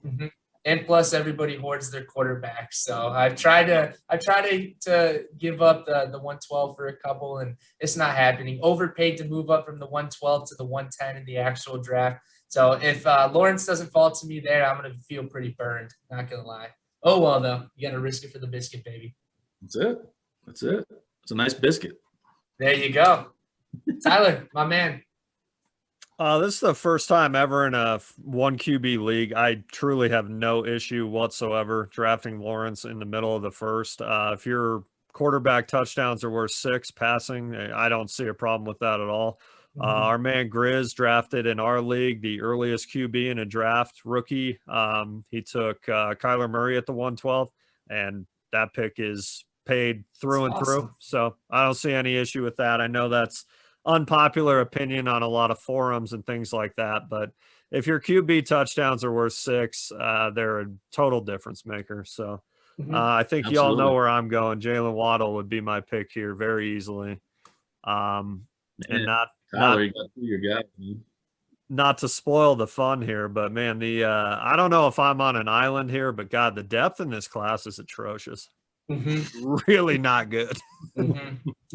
Mm-hmm. And plus, everybody hoards their quarterback. So I've tried to give up the 112 for a couple, and it's not happening. Overpaid to move up from the 112 to the 110 in the actual draft. So if Lawrence doesn't fall to me there, I'm going to feel pretty burned. Not going to lie. Oh, well, though. You got to risk it for the biscuit, baby. That's it. It's a nice biscuit. There you go. Tyler, my man. This is the first time ever in a 1 QB league. I truly have no issue whatsoever drafting Lawrence in the middle of the first. If your quarterback touchdowns are worth 6 passing, I don't see a problem with that at all. Our man Grizz drafted in our league the earliest QB in a draft, rookie. He took Kyler Murray at the 112, and that pick is paid through and through. So I don't see any issue with that. I know that's unpopular opinion on a lot of forums and things like that, but if your QB touchdowns are worth 6, they're a total difference maker. So I think you all know where I'm going. Jalen Waddle would be my pick here very easily. And Tyler, you got your guy. Not to spoil the fun here, but man, I don't know if I'm on an island here, but God, the depth in this class is atrocious. Really not good.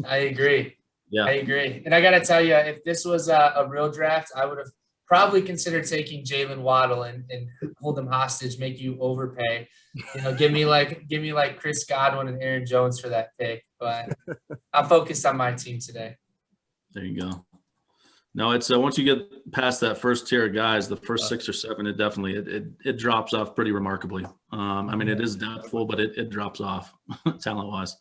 I agree. Yeah, I agree. And I got to tell you, if this was a real draft, I would have probably considered taking Jalen Waddle and hold him hostage, make you overpay. Give me like Chris Godwin and Aaron Jones for that pick. But I'm focused on my team today. There you go. No, it's once you get past that first tier of guys, the first 6 or 7, it definitely it drops off pretty remarkably. I mean, it is depthful, but it drops off talent wise.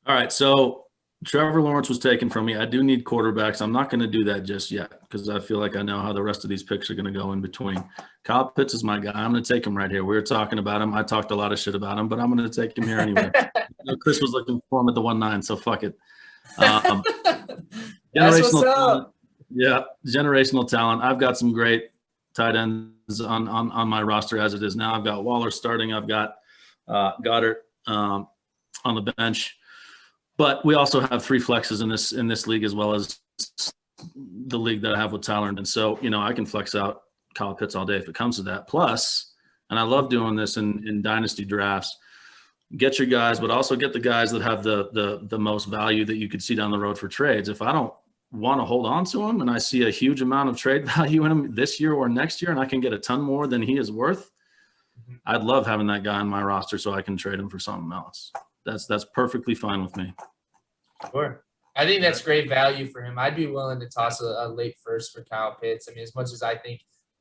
All right, so Trevor Lawrence was taken from me. I do need quarterbacks. I'm not going to do that just yet because I feel like I know how the rest of these picks are going to go in between. Kyle Pitts is my guy. I'm going to take him right here. We were talking about him. I talked a lot of shit about him, but I'm going to take him here anyway. Chris was looking for him at the 1-9, so fuck it. Generational talent. Yeah, generational talent. I've got some great tight ends on my roster as it is now. I've got Waller starting. I've got Goddard on the bench. But we also have 3 flexes in this league as well as the league that I have with Tyler. And so, I can flex out Kyle Pitts all day if it comes to that. Plus, and I love doing this in dynasty drafts, get your guys, but also get the guys that have the most value that you could see down the road for trades. If I don't want to hold on to him and I see a huge amount of trade value in him this year or next year and I can get a ton more than he is worth, I'd love having that guy on my roster so I can trade him for something else. That's perfectly fine with me. Sure. I think that's great value for him. I'd be willing to toss a late first for Kyle Pitts. I mean, as much as I think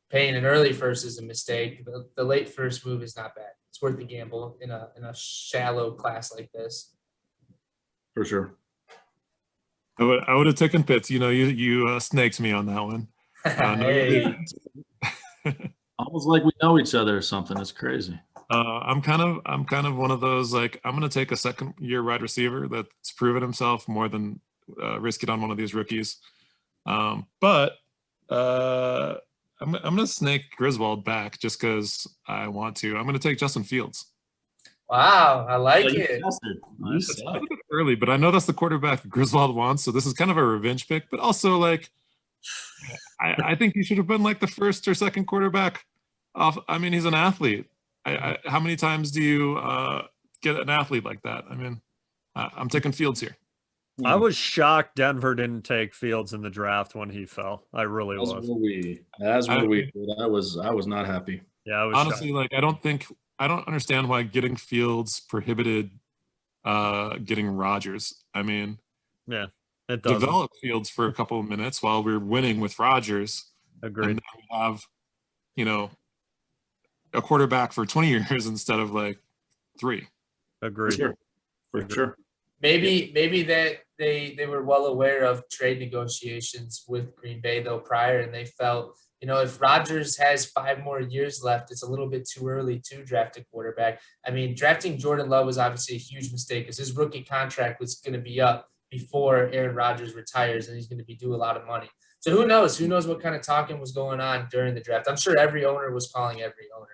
paying an early first is a mistake, the late first move is not bad. It's worth the gamble in a shallow class like this. For sure. I would have taken Pitts. You snaked me on that one. Hey. Almost like we know each other or something. It's crazy. I'm kind of one of those, like, I'm going to take a second-year wide receiver that's proven himself more than risk it on one of these rookies. But I'm going to snake Griswold back just because I want to. I'm going to take Justin Fields. Wow, I like it. Nice. It's a little bit early, but I know that's the quarterback Griswold wants, so this is kind of a revenge pick. But also, like, I think he should have been like the first or second quarterback off. I mean, he's an athlete. How many times do you get an athlete like that? I mean, I'm taking Fields here. I was shocked Denver didn't take Fields in the draft when he fell. I really was. As were we. I was not happy. Yeah, I was honestly shocked. Like, I don't understand why getting Fields prohibited getting Rogers. I mean, yeah, it does. Develop Fields for a couple of minutes while we're winning with Rogers. Agreed. And then we have, a quarterback for 20 years instead of like 3. Agreed. For sure. Maybe that they were well aware of trade negotiations with Green Bay though prior, and they felt, if Rodgers has 5 more years left, it's a little bit too early to draft a quarterback. I mean, drafting Jordan Love was obviously a huge mistake because his rookie contract was going to be up before Aaron Rodgers retires, and he's going to be due a lot of money. So who knows? Who knows what kind of talking was going on during the draft? I'm sure every owner was calling every owner.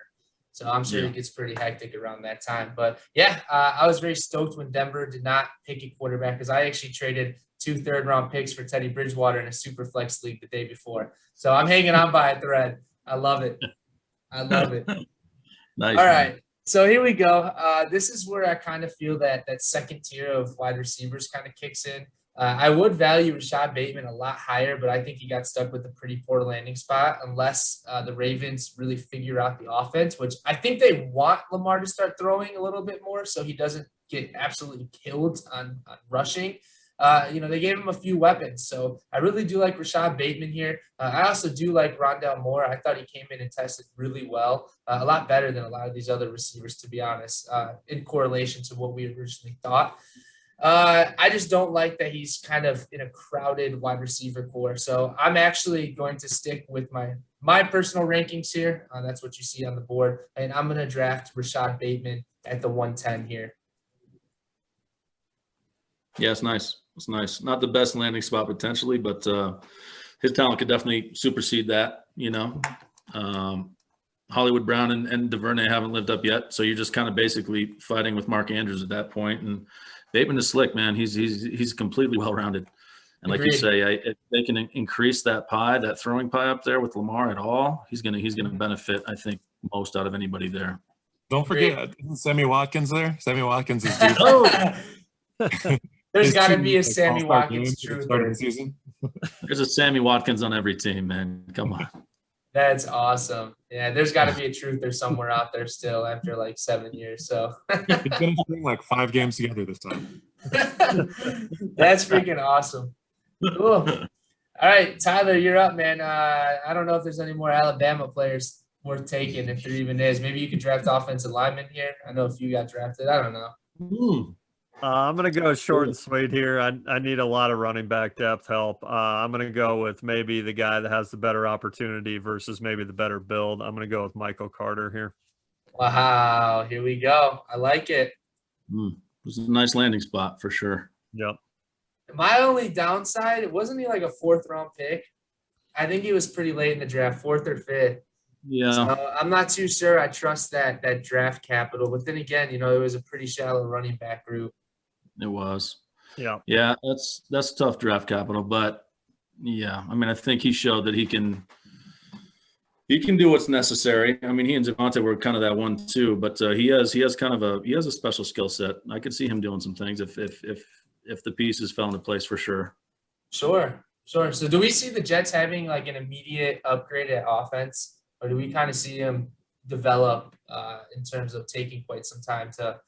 So I'm sure Yeah. it gets pretty hectic around that time. But yeah, I was very stoked when Denver did not pick a quarterback because I actually traded 2 third-round picks for Teddy Bridgewater in a super flex league the day before. So I'm hanging on by a thread. I love it. I love it. Nice. All man. right. So here we go. This is where I kind of feel that second tier of wide receivers kind of kicks in. I would value Rashad Bateman a lot higher, but I think he got stuck with a pretty poor landing spot unless the Ravens really figure out the offense, which I think they want Lamar to start throwing a little bit more so he doesn't get absolutely killed on rushing. They gave him a few weapons. So I really do like Rashad Bateman here. I also do like Rondale Moore. I thought he came in and tested really well, a lot better than a lot of these other receivers, to be honest, in correlation to what we originally thought. I just don't like that he's kind of in a crowded wide receiver core. So I'm actually going to stick with my personal rankings here. That's what you see on the board. And I'm going to draft Rashad Bateman at the 110 here. Yeah, it's nice. It's nice. Not the best landing spot potentially, but his talent could definitely supersede that, Hollywood Brown and DuVernay haven't lived up yet. So you're just kind of basically fighting with Mark Andrews at that point. And Bateman is slick, man. He's completely well-rounded. And like Agreed. you say, if they can increase that pie, that throwing pie up there with Lamar at all, he's gonna benefit, I think, most out of anybody there. Don't forget, isn't Sammy Watkins there? Sammy Watkins is due. There's his got to two, be a like, Sammy all-star Watkins games at the start of truther. the season. There's a Sammy Watkins on every team, man. Come on. That's awesome. Yeah, there's got to be a truther somewhere out there still after like 7 years. So He's gonna string like 5 games together this time. that's freaking awesome. Cool. All right, Tyler, you're up, man. I don't know if there's any more Alabama players worth taking, if there even is. Maybe you could draft offensive lineman here. I know if you got drafted. I don't know. I'm going to go short and sweet here. I need a lot of running back depth help. I'm going to go with maybe the guy that has the better opportunity versus maybe the better build. I'm going to go with Michael Carter here. Wow, here we go. I like it. It was a nice landing spot for sure. Yep. My only downside, wasn't he like a 4th-round pick? I think he was pretty late in the draft, 4th or 5th. Yeah. So I'm not too sure I trust that draft capital. But then again, it was a pretty shallow running back group. It was. Yeah. Yeah, that's tough draft capital, but yeah, I mean, I think he showed that he can do what's necessary. I mean, he and Javonte were kind of that 1-2, but he has kind of a special skill set. I could see him doing some things if the pieces fell into place for sure. Sure. So do we see the Jets having like an immediate upgrade at offense, or do we kind of see him develop in terms of taking quite some time to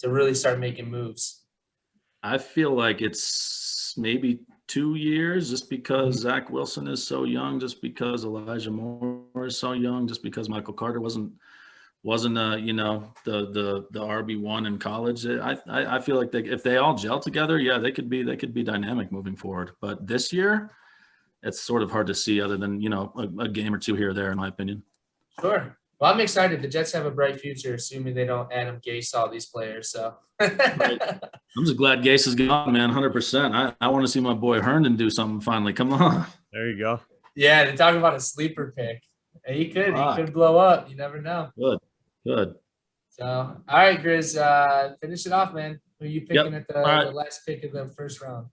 really start making moves? I feel like it's maybe 2 years just because Zach Wilson is so young, just because Elijah Moore is so young, just because Michael Carter wasn't the RB1 in college. I feel like if they all gel together, yeah, they could be dynamic moving forward. But this year, it's sort of hard to see other than, a game or two here or there, in my opinion. Sure. Well, I'm excited. The Jets have a bright future, assuming they don't Adam Gase all these players. So Right. I'm just glad Gase is gone, man, 100%. I want to see my boy Herndon do something finally. Come on. There you go. Yeah, they're talking about a sleeper pick. He could blow up. You never know. Good. So, all right, Grizz, finish it off, man. Who are you picking at the last pick of the first round?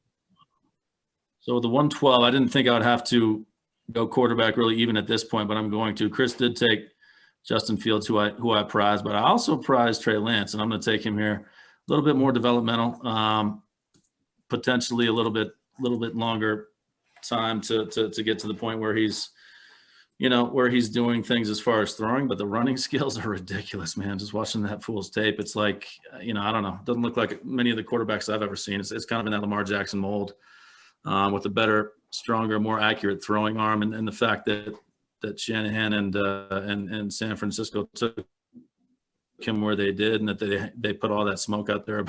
So with the 112, I didn't think I would have to go quarterback really even at this point, but I'm going to. Chris did take Justin Fields, who I prized, but I also prized Trey Lance, and I'm going to take him here. A little bit more developmental, potentially a little bit longer time to get to the point where he's doing things as far as throwing, but the running skills are ridiculous, man. Just watching that fool's tape, it's like, I don't know. It doesn't look like many of the quarterbacks I've ever seen. It's kind of in that Lamar Jackson mold, with a better, stronger, more accurate throwing arm, and the fact that Shanahan and San Francisco took him where they did, and that they put all that smoke out there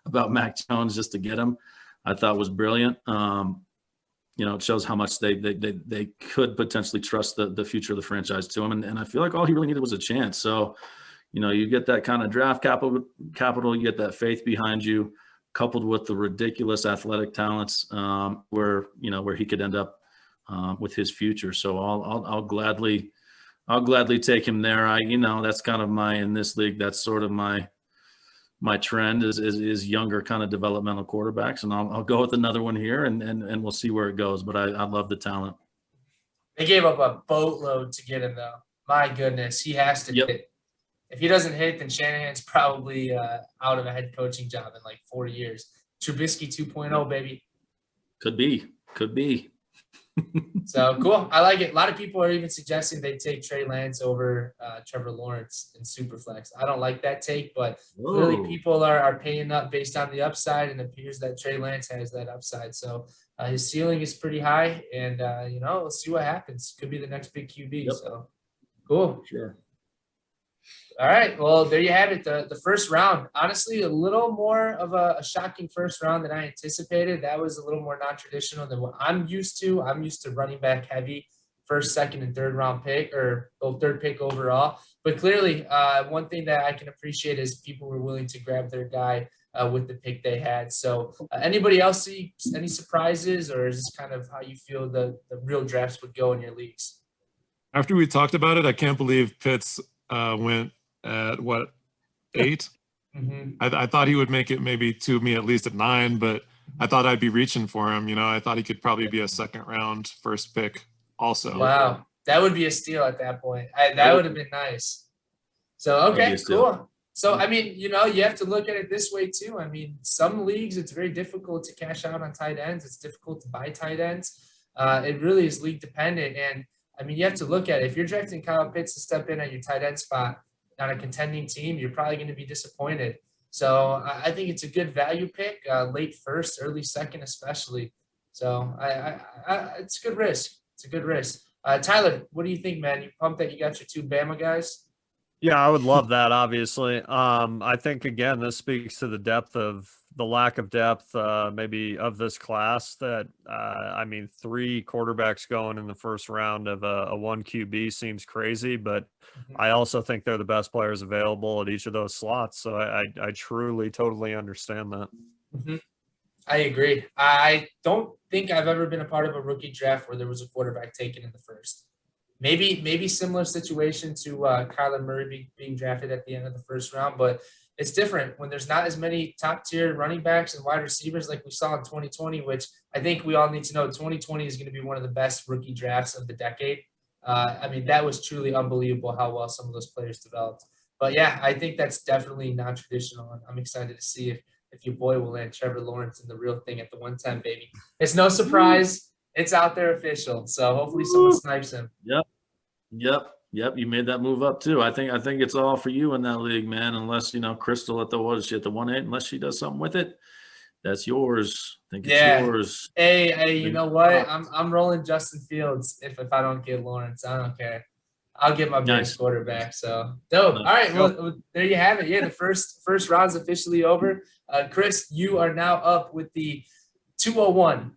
about Mac Jones just to get him, I thought was brilliant. It shows how much they could potentially trust the future of the franchise to him, and I feel like all he really needed was a chance. So, you get that kind of draft capital, you get that faith behind you, coupled with the ridiculous athletic talents, where he could end up with his future. So I'll gladly I'll gladly take him there. That's kind of in this league, that's sort of my trend is younger kind of developmental quarterbacks, and I'll go with another one here, and we'll see where it goes. But I love the talent. They gave up a boatload to get him, though. My goodness, he has to hit. If he doesn't hit, then Shanahan's probably out of a head coaching job in like 4 years. Trubisky 2.0, baby. Could be. So cool. I like it. A lot of people are even suggesting they take Trey Lance over Trevor Lawrence in Superflex. I don't like that take, but clearly people are paying up based on the upside, and it appears that Trey Lance has that upside. So his ceiling is pretty high, and we'll see what happens. Could be the next big QB. Yep. So cool. Sure. All right. Well, there you have it. The first round, honestly, a little more of a shocking first round than I anticipated. That was a little more non-traditional than what I'm used to. I'm used to running back heavy, first, second, and third round pick, or third pick overall. But clearly, one thing that I can appreciate is people were willing to grab their guy with the pick they had. So anybody else see any surprises, or is this kind of how you feel the real drafts would go in your leagues? After we talked about it, I can't believe Pitts went at 8? Mm-hmm. I thought he would make it maybe to me at least at 9, but I thought I'd be reaching for him. I thought he could probably be a second round first pick also. Wow. That would be a steal at that point. That would have been nice. So, okay, cool. So, I mean, you have to look at it this way too. I mean, some leagues, it's very difficult to cash out on tight ends. It's difficult to buy tight ends. It really is league dependent. And I mean, you have to look at it. If you're drafting Kyle Pitts to step in at your tight end spot on a contending team, you're probably going to be disappointed. So I think it's a good value pick, late first, early second, especially. So it's a good risk. It's a good risk. Tyler, what do you think, man? You pumped that you got your 2 Bama guys? Yeah, I would love that, obviously. I think, again, this speaks to the lack of depth, maybe of this class that, 3 quarterbacks going in the first round of a 1 QB seems crazy, but I also think they're the best players available at each of those slots. So I truly, totally understand that. Mm-hmm. I agree. I don't think I've ever been a part of a rookie draft where there was a quarterback taken in the first. Maybe similar situation to Kyler Murray being drafted at the end of the first round, but it's different when there's not as many top-tier running backs and wide receivers like we saw in 2020, which I think we all need to know 2020 is going to be one of the best rookie drafts of the decade. That was truly unbelievable how well some of those players developed. But, yeah, I think that's definitely non-traditional, and I'm excited to see if your boy will land Trevor Lawrence in the real thing at the 110, baby. It's no surprise. It's out there official, so hopefully someone snipes him. Yep. You made that move up too. I think it's all for you in that league, man. Unless Crystal at the 1-8, unless she does something with it, that's yours. I think it's yours. Hey, you know what? I'm rolling Justin Fields if I don't get Lawrence. I don't care. I'll get my best quarterback. So dope. Nice. All right, well there you have it. Yeah, the first round's officially over. Chris, you are now up with the 201.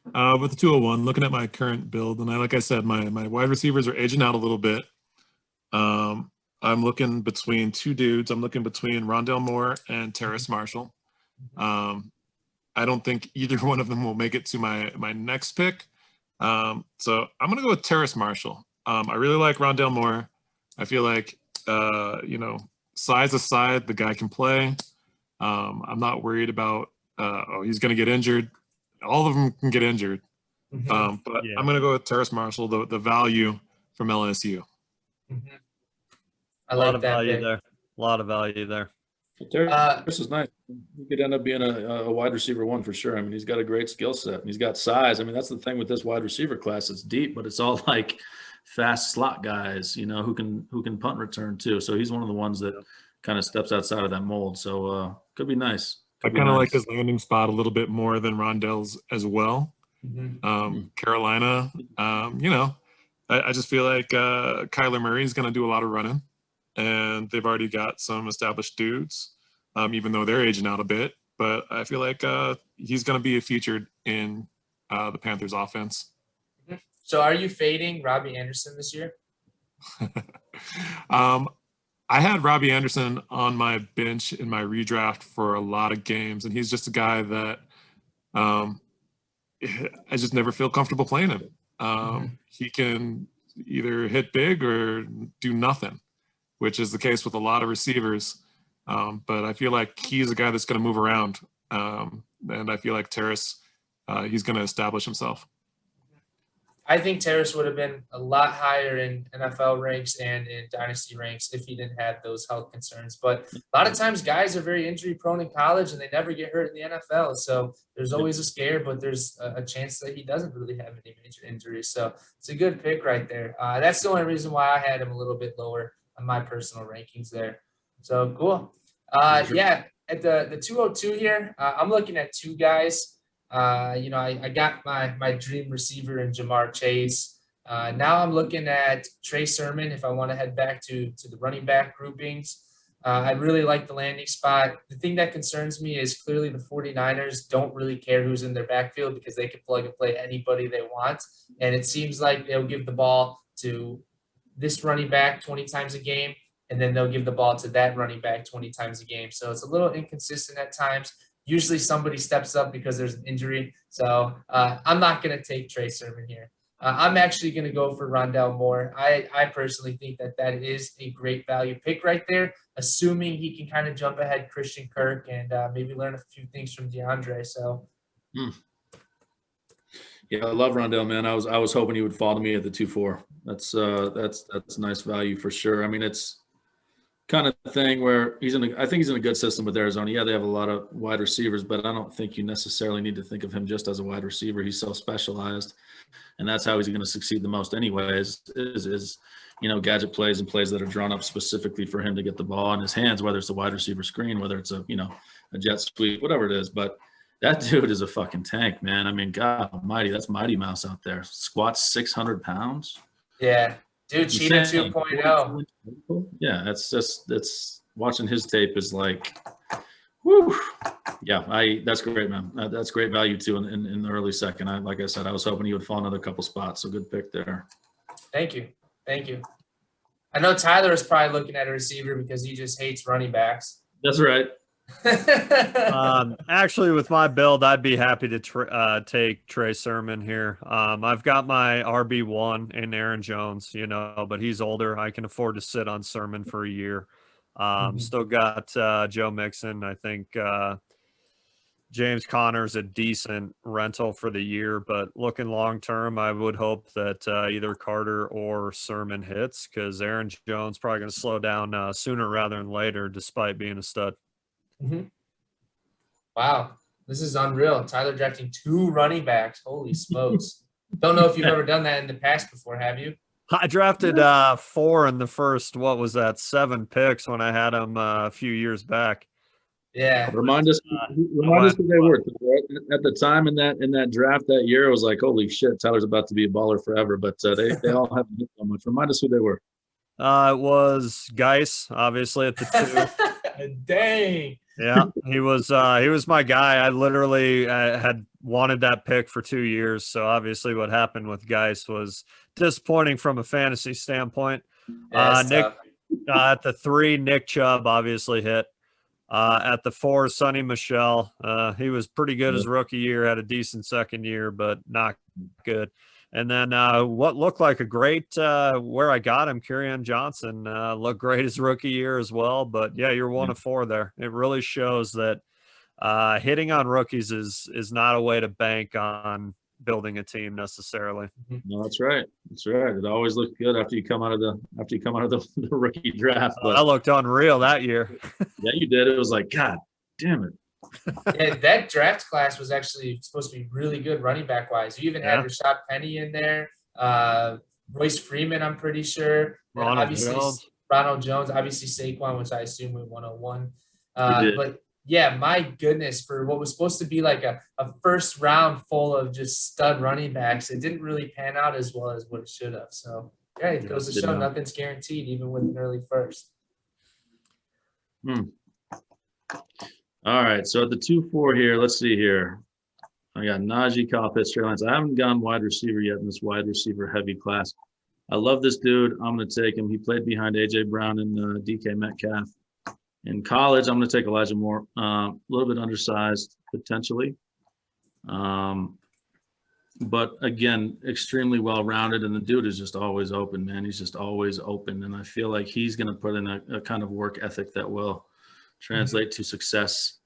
With the 201, looking at my current build, and like I said, my wide receivers are aging out a little bit. I'm looking between 2 dudes. I'm looking between Rondale Moore and Terrace Marshall. I don't think either one of them will make it to my next pick. So I'm going to go with Terrace Marshall. I really like Rondale Moore. I feel like, size aside, the guy can play. I'm not worried about, he's going to get injured. All of them can get injured. But I'm going to go with Terrace Marshall, the value from LSU. Mm-hmm. A lot of value there. A lot of value there. Terrace is nice. He could end up being a wide receiver 1 for sure. He's got a great skill set and he's got size. That's the thing with this wide receiver class. It's deep, but it's all like fast slot guys, who can punt return too. So he's one of the ones that kind of steps outside of that mold. So could be nice. I kind of like his landing spot a little bit more than Rondell's as well. Mm-hmm. Carolina, I just feel like Kyler Murray is going to do a lot of running, and they've already got some established dudes, even though they're aging out a bit. But I feel like he's going to be featured in the Panthers offense. Mm-hmm. So are you fading Robbie Anderson this year? I had Robbie Anderson on my bench in my redraft for a lot of games, and he's just a guy that I just never feel comfortable playing him. He can either hit big or do nothing, which is the case with a lot of receivers. But I feel like he's a guy that's going to move around. And I feel like Terrace, he's going to establish himself. I think Terrace would have been a lot higher in NFL ranks and in Dynasty ranks if he didn't have those health concerns. But a lot of times guys are very injury prone in college and they never get hurt in the NFL. So there's always a scare, but there's a chance that he doesn't really have any major injuries. So it's a good pick right there. That's the only reason why I had him a little bit lower on my personal rankings there. So cool. Yeah, at the 202 here, I'm looking at two guys. I got my dream receiver in Jamar Chase. Now I'm looking at Trey Sermon if I want to head back to the running back groupings. I really like the landing spot. The thing that concerns me is clearly the 49ers don't really care who's in their backfield because they can plug and play anybody they want. And it seems like they'll give the ball to this running back 20 times a game, and then they'll give the ball to that running back 20 times a game. So it's a little inconsistent at times. Usually somebody steps up because there's an injury. So I'm not going to take Trey Sermon here. I'm actually going to go for Rondale Moore. I personally think that is a great value pick right there, assuming he can kind of jump ahead Christian Kirk and maybe learn a few things from DeAndre. So, Yeah, I love Rondale, man. I was hoping he would fall to me at the 2-4. That's nice value for sure. I mean, it's kind of thing where I think he's in a good system with Arizona. Yeah, they have a lot of wide receivers, but I don't think you necessarily need to think of him just as a wide receiver. He's so specialized, and that's how he's going to succeed the most anyways, is gadget plays and plays that are drawn up specifically for him to get the ball in his hands, whether it's a wide receiver screen, whether it's a jet sweep, whatever it is. But that dude is a fucking tank, man. I mean, God almighty, that's Mighty Mouse out there. Squats 600 pounds. Yeah. Dude, Cheetah 2.0. Yeah, that's watching his tape is like, whoo. Yeah, that's great, man. That's great value too in the early second. Like I said, I was hoping he would fall another couple spots. So good pick there. Thank you. I know Tyler is probably looking at a receiver because he just hates running backs. That's right. Actually, with my build, I'd be happy to take Trey Sermon here. I've got my RB1 in Aaron Jones, but he's older. I can afford to sit on Sermon for a year. Still got Joe Mixon. I think James Conner's a decent rental for the year, but looking long term, I would hope that either Carter or Sermon hits because Aaron Jones probably going to slow down sooner rather than later, despite being a stud. Mm-hmm. Wow, this is unreal. Tyler drafting 2 running backs. Holy smokes. Don't know if you've ever done that in the past before, have you? I drafted 4 in the first, 7 picks when I had them a few years back. Yeah. Remind us who they were. At the time in that draft that year, it was like, holy shit, Tyler's about to be a baller forever. But they all haven't hit so much. Remind us who they were. It was Geis, obviously, at the 2. Dang. Yeah, he was my guy. I literally had wanted that pick for 2 years. So obviously what happened with Geis was disappointing from a fantasy standpoint. Nick at the 3, Nick Chubb obviously hit. At the 4, Sonny Michel. He was pretty good his rookie year, had a decent second year, but not good. And then what looked like a great where I got him, Kerryon Johnson, looked great his rookie year as well. But yeah, you're 1 of 4 there. It really shows that hitting on rookies is not a way to bank on building a team necessarily. No, that's right. It always looks good after you come out of the rookie draft. But I looked unreal that year. Yeah, you did. It was like, God damn it. Yeah, that draft class was actually supposed to be really good running back wise. You even had Rashad Penny in there, Royce Freeman, I'm pretty sure. Ronald Jones, obviously Saquon, which I assume went 101. But yeah, my goodness, for what was supposed to be like a first round full of just stud running backs, it didn't really pan out as well as what it should have. So yeah, it goes to show nothing's guaranteed, even with an early first. All right, so at the 2-4 here, let's see here. I got Najee, Kyle Pitts, I haven't gone wide receiver yet in this wide receiver heavy class. I love this dude. I'm going to take him. He played behind A.J. Brown and DK Metcalf. In college, I'm going to take Elijah Moore. A little bit undersized, potentially. but again, extremely well-rounded, and the dude is just always open, man. He's just always open, and I feel like he's going to put in a kind of work ethic that will translate to success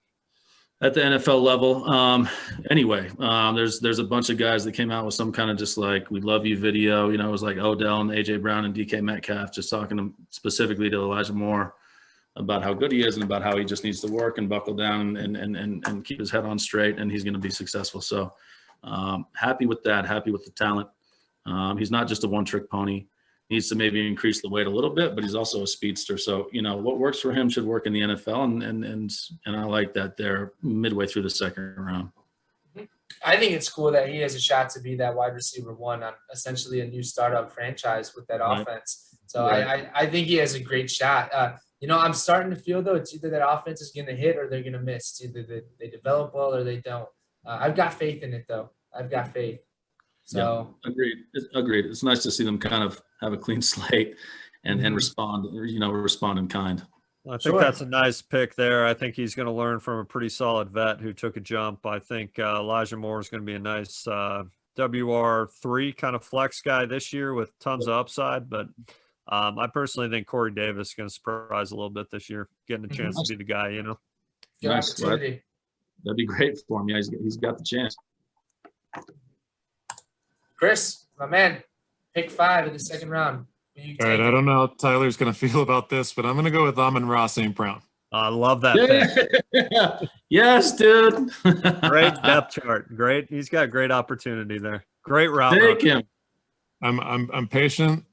at the NFL level. Anyway, there's a bunch of guys that came out with some kind of just like, we love you video. You know, it was like Odell and AJ Brown and DK Metcalf just talking specifically to Elijah Moore about how good he is and about how he just needs to work and buckle down and keep his head on straight, and he's going to be successful. So happy with that, happy with the talent. He's not just a one-trick pony. Needs to maybe increase the weight a little bit, but he's also a speedster. So, you know, what works for him should work in the NFL, and I like that they're midway through the second round. I think it's cool that he has a shot to be that wide receiver one on essentially a new startup franchise with that offense. So I think he has a great shot. You know, I'm starting to feel, though, it's either that offense is going to hit or they're going to miss. It's either they develop well or they don't. I've got faith in it, though. I've got faith. So Agreed. It's nice to see them kind of have a clean slate and respond in kind. I think that's a nice pick there. I think he's going to learn from a pretty solid vet who took a jump. I think Elijah Moore is going to be a nice WR3 kind of flex guy this year with tons of upside. But I personally think Corey Davis is going to surprise a little bit this year, getting a chance to be the guy, you know. Good opportunity. That'd be great for him. Yeah, he's got the chance. Chris, my man, pick 5 in the second round. All right, I don't know how Tyler's going to feel about this, but I'm going to go with Amon-Ra St. Brown. I love that pick. Yes, dude. Great depth chart. Great. He's got great opportunity there. Great route. Take him. I'm patient.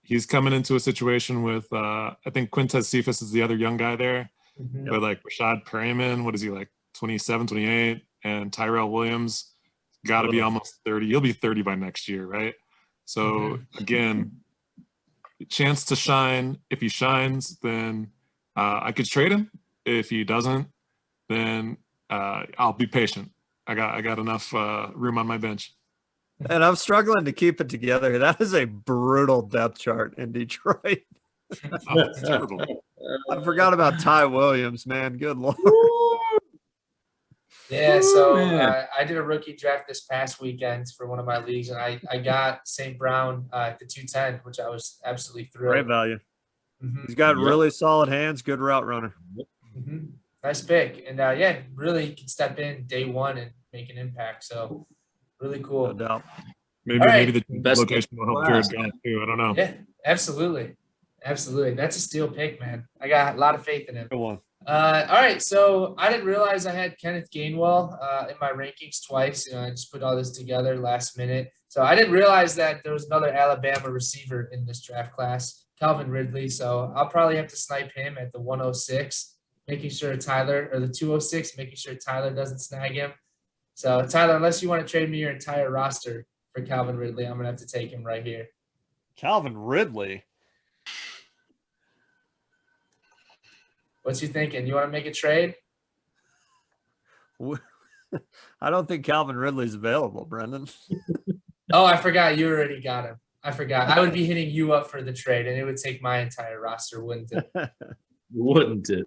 He's coming into a situation with I think Quintez Cephas is the other young guy there. But like Rashad Bateman, what is he, like 27, 28, and Tyrell Williams got to be almost 30. He'll be 30 by next year, right? So again, chance to shine. If he shines, then I could trade him. If he doesn't, then I'll be patient. I got enough room on my bench. And I'm struggling to keep it together. That is a brutal depth chart in Detroit. It's terrible. I forgot about Ty Williams, man. Good Lord. Yeah, so I did a rookie draft this past weekend for one of my leagues, and I got St. Brown at the 210, which I was absolutely thrilled. Great value. He's got really solid hands, good route runner. Nice pick. And, yeah, really can step in day one and make an impact. So, really cool. No doubt. Maybe the best location will help Jared Goff, too. I don't know. Yeah, absolutely. Absolutely. That's a steal pick, man. I got a lot of faith in him. Go on. All right, so I didn't realize I had Kenneth Gainwell in my rankings twice. You know, I just put all this together last minute. So I didn't realize that there was another Alabama receiver in this draft class, Calvin Ridley. So I'll probably have to snipe him at the 106, making sure Tyler, or the 206, making sure Tyler doesn't snag him. So Tyler, unless you want to trade me your entire roster for Calvin Ridley, I'm going to have to take him right here. Calvin Ridley? What's you thinking? You want to make a trade? I don't think Calvin Ridley's available, Brendan. Oh, I forgot. You already got him. I forgot. I would be hitting you up for the trade, and it would take my entire roster, wouldn't it? Wouldn't it?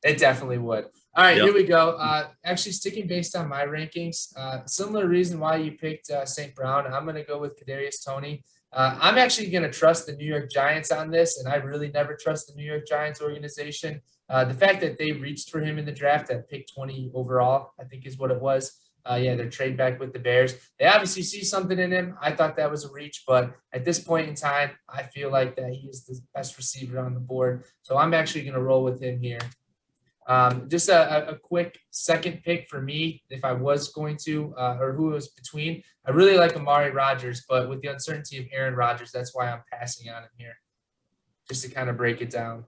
It definitely would. All right, Here we go. Actually, sticking based on my rankings, similar reason why you picked St. Brown. I'm going to go with Kadarius Toney. I'm actually going to trust the New York Giants on this, and I really never trust the New York Giants organization. The fact that they reached for him in the draft at pick 20 overall, I think is what it was. Their trade back with the Bears. They obviously see something in him. I thought that was a reach, but at this point in time, I feel like that he is the best receiver on the board. So I'm actually going to roll with him here. Just a quick second pick for me, if I was going to, or who it was between. I really like Amari Rogers, but with the uncertainty of Aaron Rodgers, that's why I'm passing on him here, just to kind of break it down.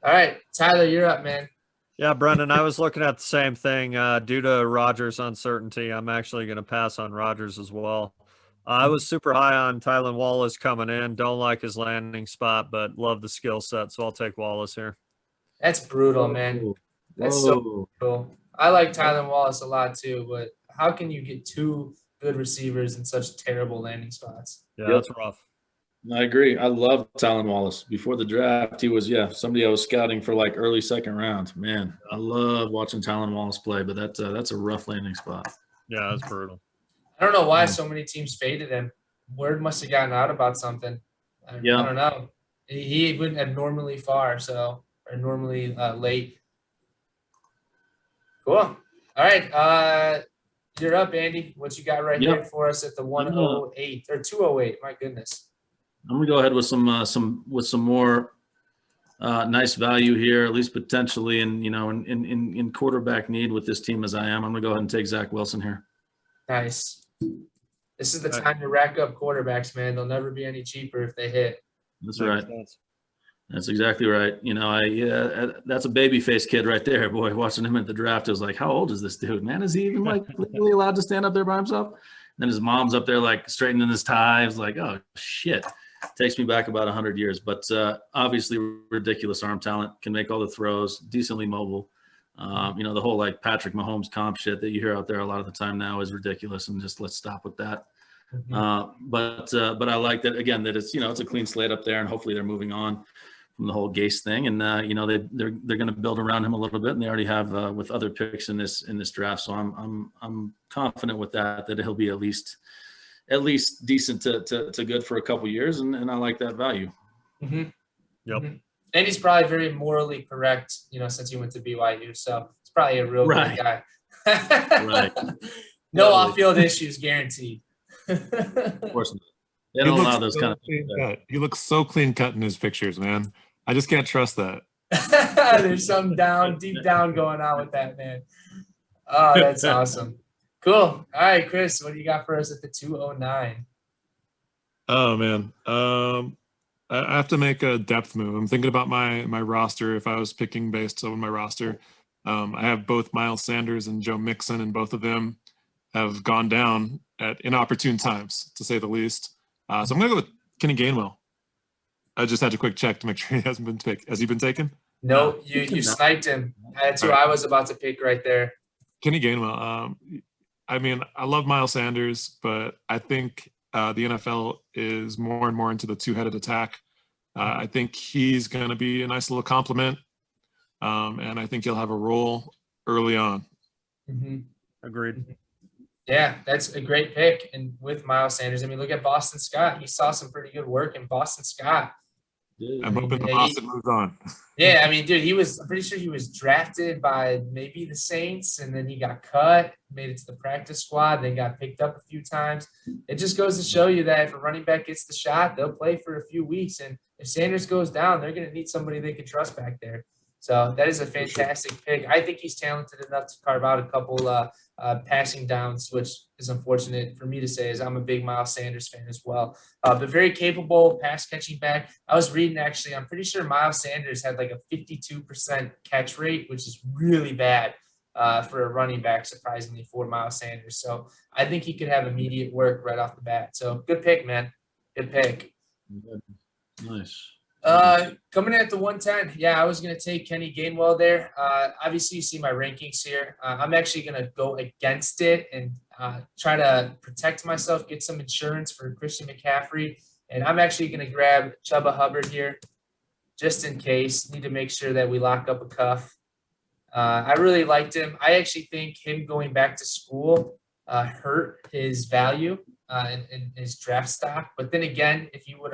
All right, Tyler, you're up, man. Yeah, Brendan, I was looking at the same thing. Due to Rodgers' uncertainty, I'm actually going to pass on Rodgers as well. I was super high on Tylan Wallace coming in. Don't like his landing spot, but love the skill set, so I'll take Wallace here. That's brutal, man. That's so brutal. I like Tylan Wallace a lot too, but how can you get two good receivers in such terrible landing spots? Yeah, that's rough. I agree. I love Talon Wallace. Before the draft, he was somebody I was scouting for like early second round. Man, I love watching Talon Wallace play, but that's a rough landing spot. Yeah, that's brutal. I don't know why so many teams faded him. Word must have gotten out about something. I don't know. He went abnormally far, or normally late. Cool. All right. You're up, Andy. What you got right here for us at the 108 or 208? My goodness. I'm gonna go ahead with some more nice value here, at least potentially, and in quarterback need with this team as I am. I'm gonna go ahead and take Zach Wilson here. Nice. This is the time to rack up quarterbacks, man. They'll never be any cheaper if they hit. That's right. That's exactly right. That's a baby face kid right there, boy. Watching him at the draft, I was like, how old is this dude, man? Is he even like legally allowed to stand up there by himself? And then his mom's up there like straightening his tie. I was like, oh shit. Takes me back about 100 years, but obviously ridiculous arm talent, can make all the throws, decently mobile. The whole like Patrick Mahomes comp shit that you hear out there a lot of the time now is ridiculous, and just let's stop with that. But I like that again, that it's it's a clean slate up there, and hopefully they're moving on from the whole Gase thing, and they're going to build around him a little bit, and they already have with other picks in this draft. So I'm confident with that he'll be at least decent to good for a couple years, and I like that value. Yep. And he's probably very morally correct, since he went to BYU. So it's probably a real good guy. Right. No off-field issues guaranteed. Of course not. They don't allow those kind of things. He looks so clean cut in his pictures, man. I just can't trust that. There's some deep down going on with that, man. Oh, that's awesome. Cool. All right, Chris, what do you got for us at the 209? Oh man. I have to make a depth move. I'm thinking about my roster. If I was picking based on my roster, I have both Miles Sanders and Joe Mixon, and both of them have gone down at inopportune times, to say the least. So I'm going to go with Kenny Gainwell. I just had to quick check to make sure he hasn't been taken. Has he been taken? No, you sniped him. That's who I was about to pick right there. Kenny Gainwell. I love Miles Sanders, but I think the NFL is more and more into the two-headed attack. I think he's going to be a nice little compliment, and I think he'll have a role early on. Agreed. Yeah, that's a great pick. And with Miles Sanders, look at Boston Scott. He saw some pretty good work in Boston Scott. I'm hoping the Boston moves on. Yeah, I'm pretty sure he was drafted by maybe the Saints, and then he got cut, made it to the practice squad, then got picked up a few times. It just goes to show you that if a running back gets the shot, they'll play for a few weeks. And if Sanders goes down, they're going to need somebody they can trust back there. So that is a fantastic pick. I think he's talented enough to carve out a couple passing downs, which is unfortunate for me to say, as I'm a big Miles Sanders fan as well. But very capable pass catching back. I was reading, actually, I'm pretty sure Miles Sanders had like a 52% catch rate, which is really bad for a running back, surprisingly, for Miles Sanders. So I think he could have immediate work right off the bat. So good pick, man. Good pick. Nice. Coming in at the 110, I was going to take Kenny Gainwell there. Obviously, you see my rankings here. I'm actually going to go against it and try to protect myself, get some insurance for Christian McCaffrey. And I'm actually going to grab Chuba Hubbard here just in case. Need to make sure that we lock up a cuff. I really liked him. I actually think him going back to school hurt his value in his draft stock. But then again, if he would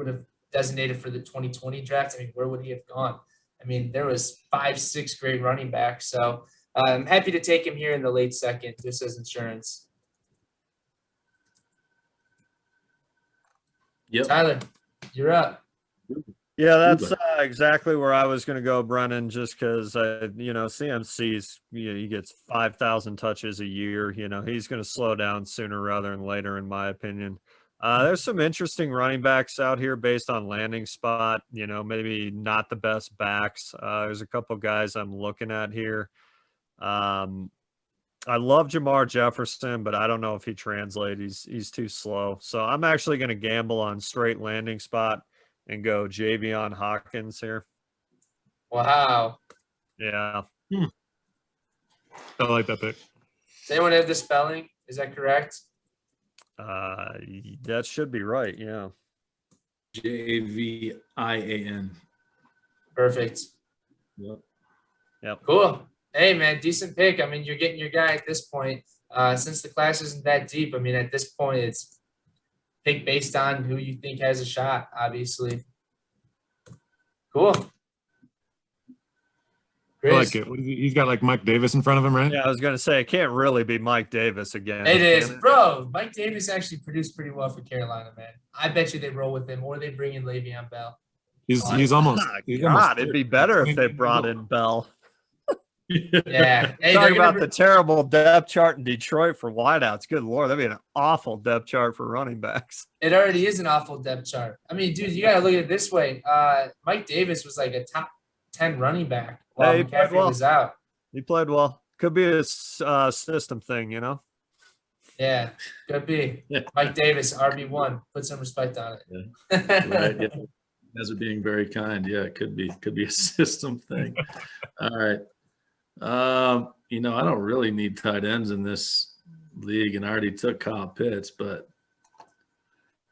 have designated for the 2020 draft, where would he have gone? There was 5-6 great running backs. So I'm happy to take him here in the late second, just as insurance. Yep. Tyler, you're up. Yeah, that's exactly where I was going to go, Brennan, just because, CMC's, he gets 5,000 touches a year. He's going to slow down sooner rather than later, in my opinion. There's some interesting running backs out here based on landing spot, maybe not the best backs. There's a couple guys I'm looking at here. I love Jamar Jefferson, but I don't know if he translates. He's too slow. So I'm actually going to gamble on straight landing spot and go Javion Hawkins here. Wow. Yeah. I like that pick. Does anyone have the spelling? Is that correct? That should be right. Yeah. Javian. Perfect. Yep. Cool. Hey, man, decent pick. I mean, you're getting your guy at this point. Since the class isn't that deep, I mean, at this point, it's pick based on who you think has a shot, obviously. Cool. I like it. He's got like Mike Davis in front of him, right? Yeah, I was gonna say it can't really be Mike Davis again. It is, can it? bro. Mike Davis actually produced pretty well for Carolina, man. I bet you they roll with him, or they bring in Le'Veon Bell. He's almost. He's God, almost it'd be better if they brought in Bell. Yeah. Hey, Talk they're about gonna the terrible depth chart in Detroit for wideouts. Good Lord, that'd be an awful depth chart for running backs. It already is an awful depth chart. I mean, dude, you got to look at it this way. Mike Davis was like a top 10 running back while Hey, he played McCaffrey well. was out. He played well. Could be a system thing, you know? Yeah, could be. Yeah. Mike Davis, RB1. Put some respect on it. Right. Yeah. You guys are being very kind. Yeah, it could be a system thing. All right. I don't really need tight ends in this league, and I already took Kyle Pitts, but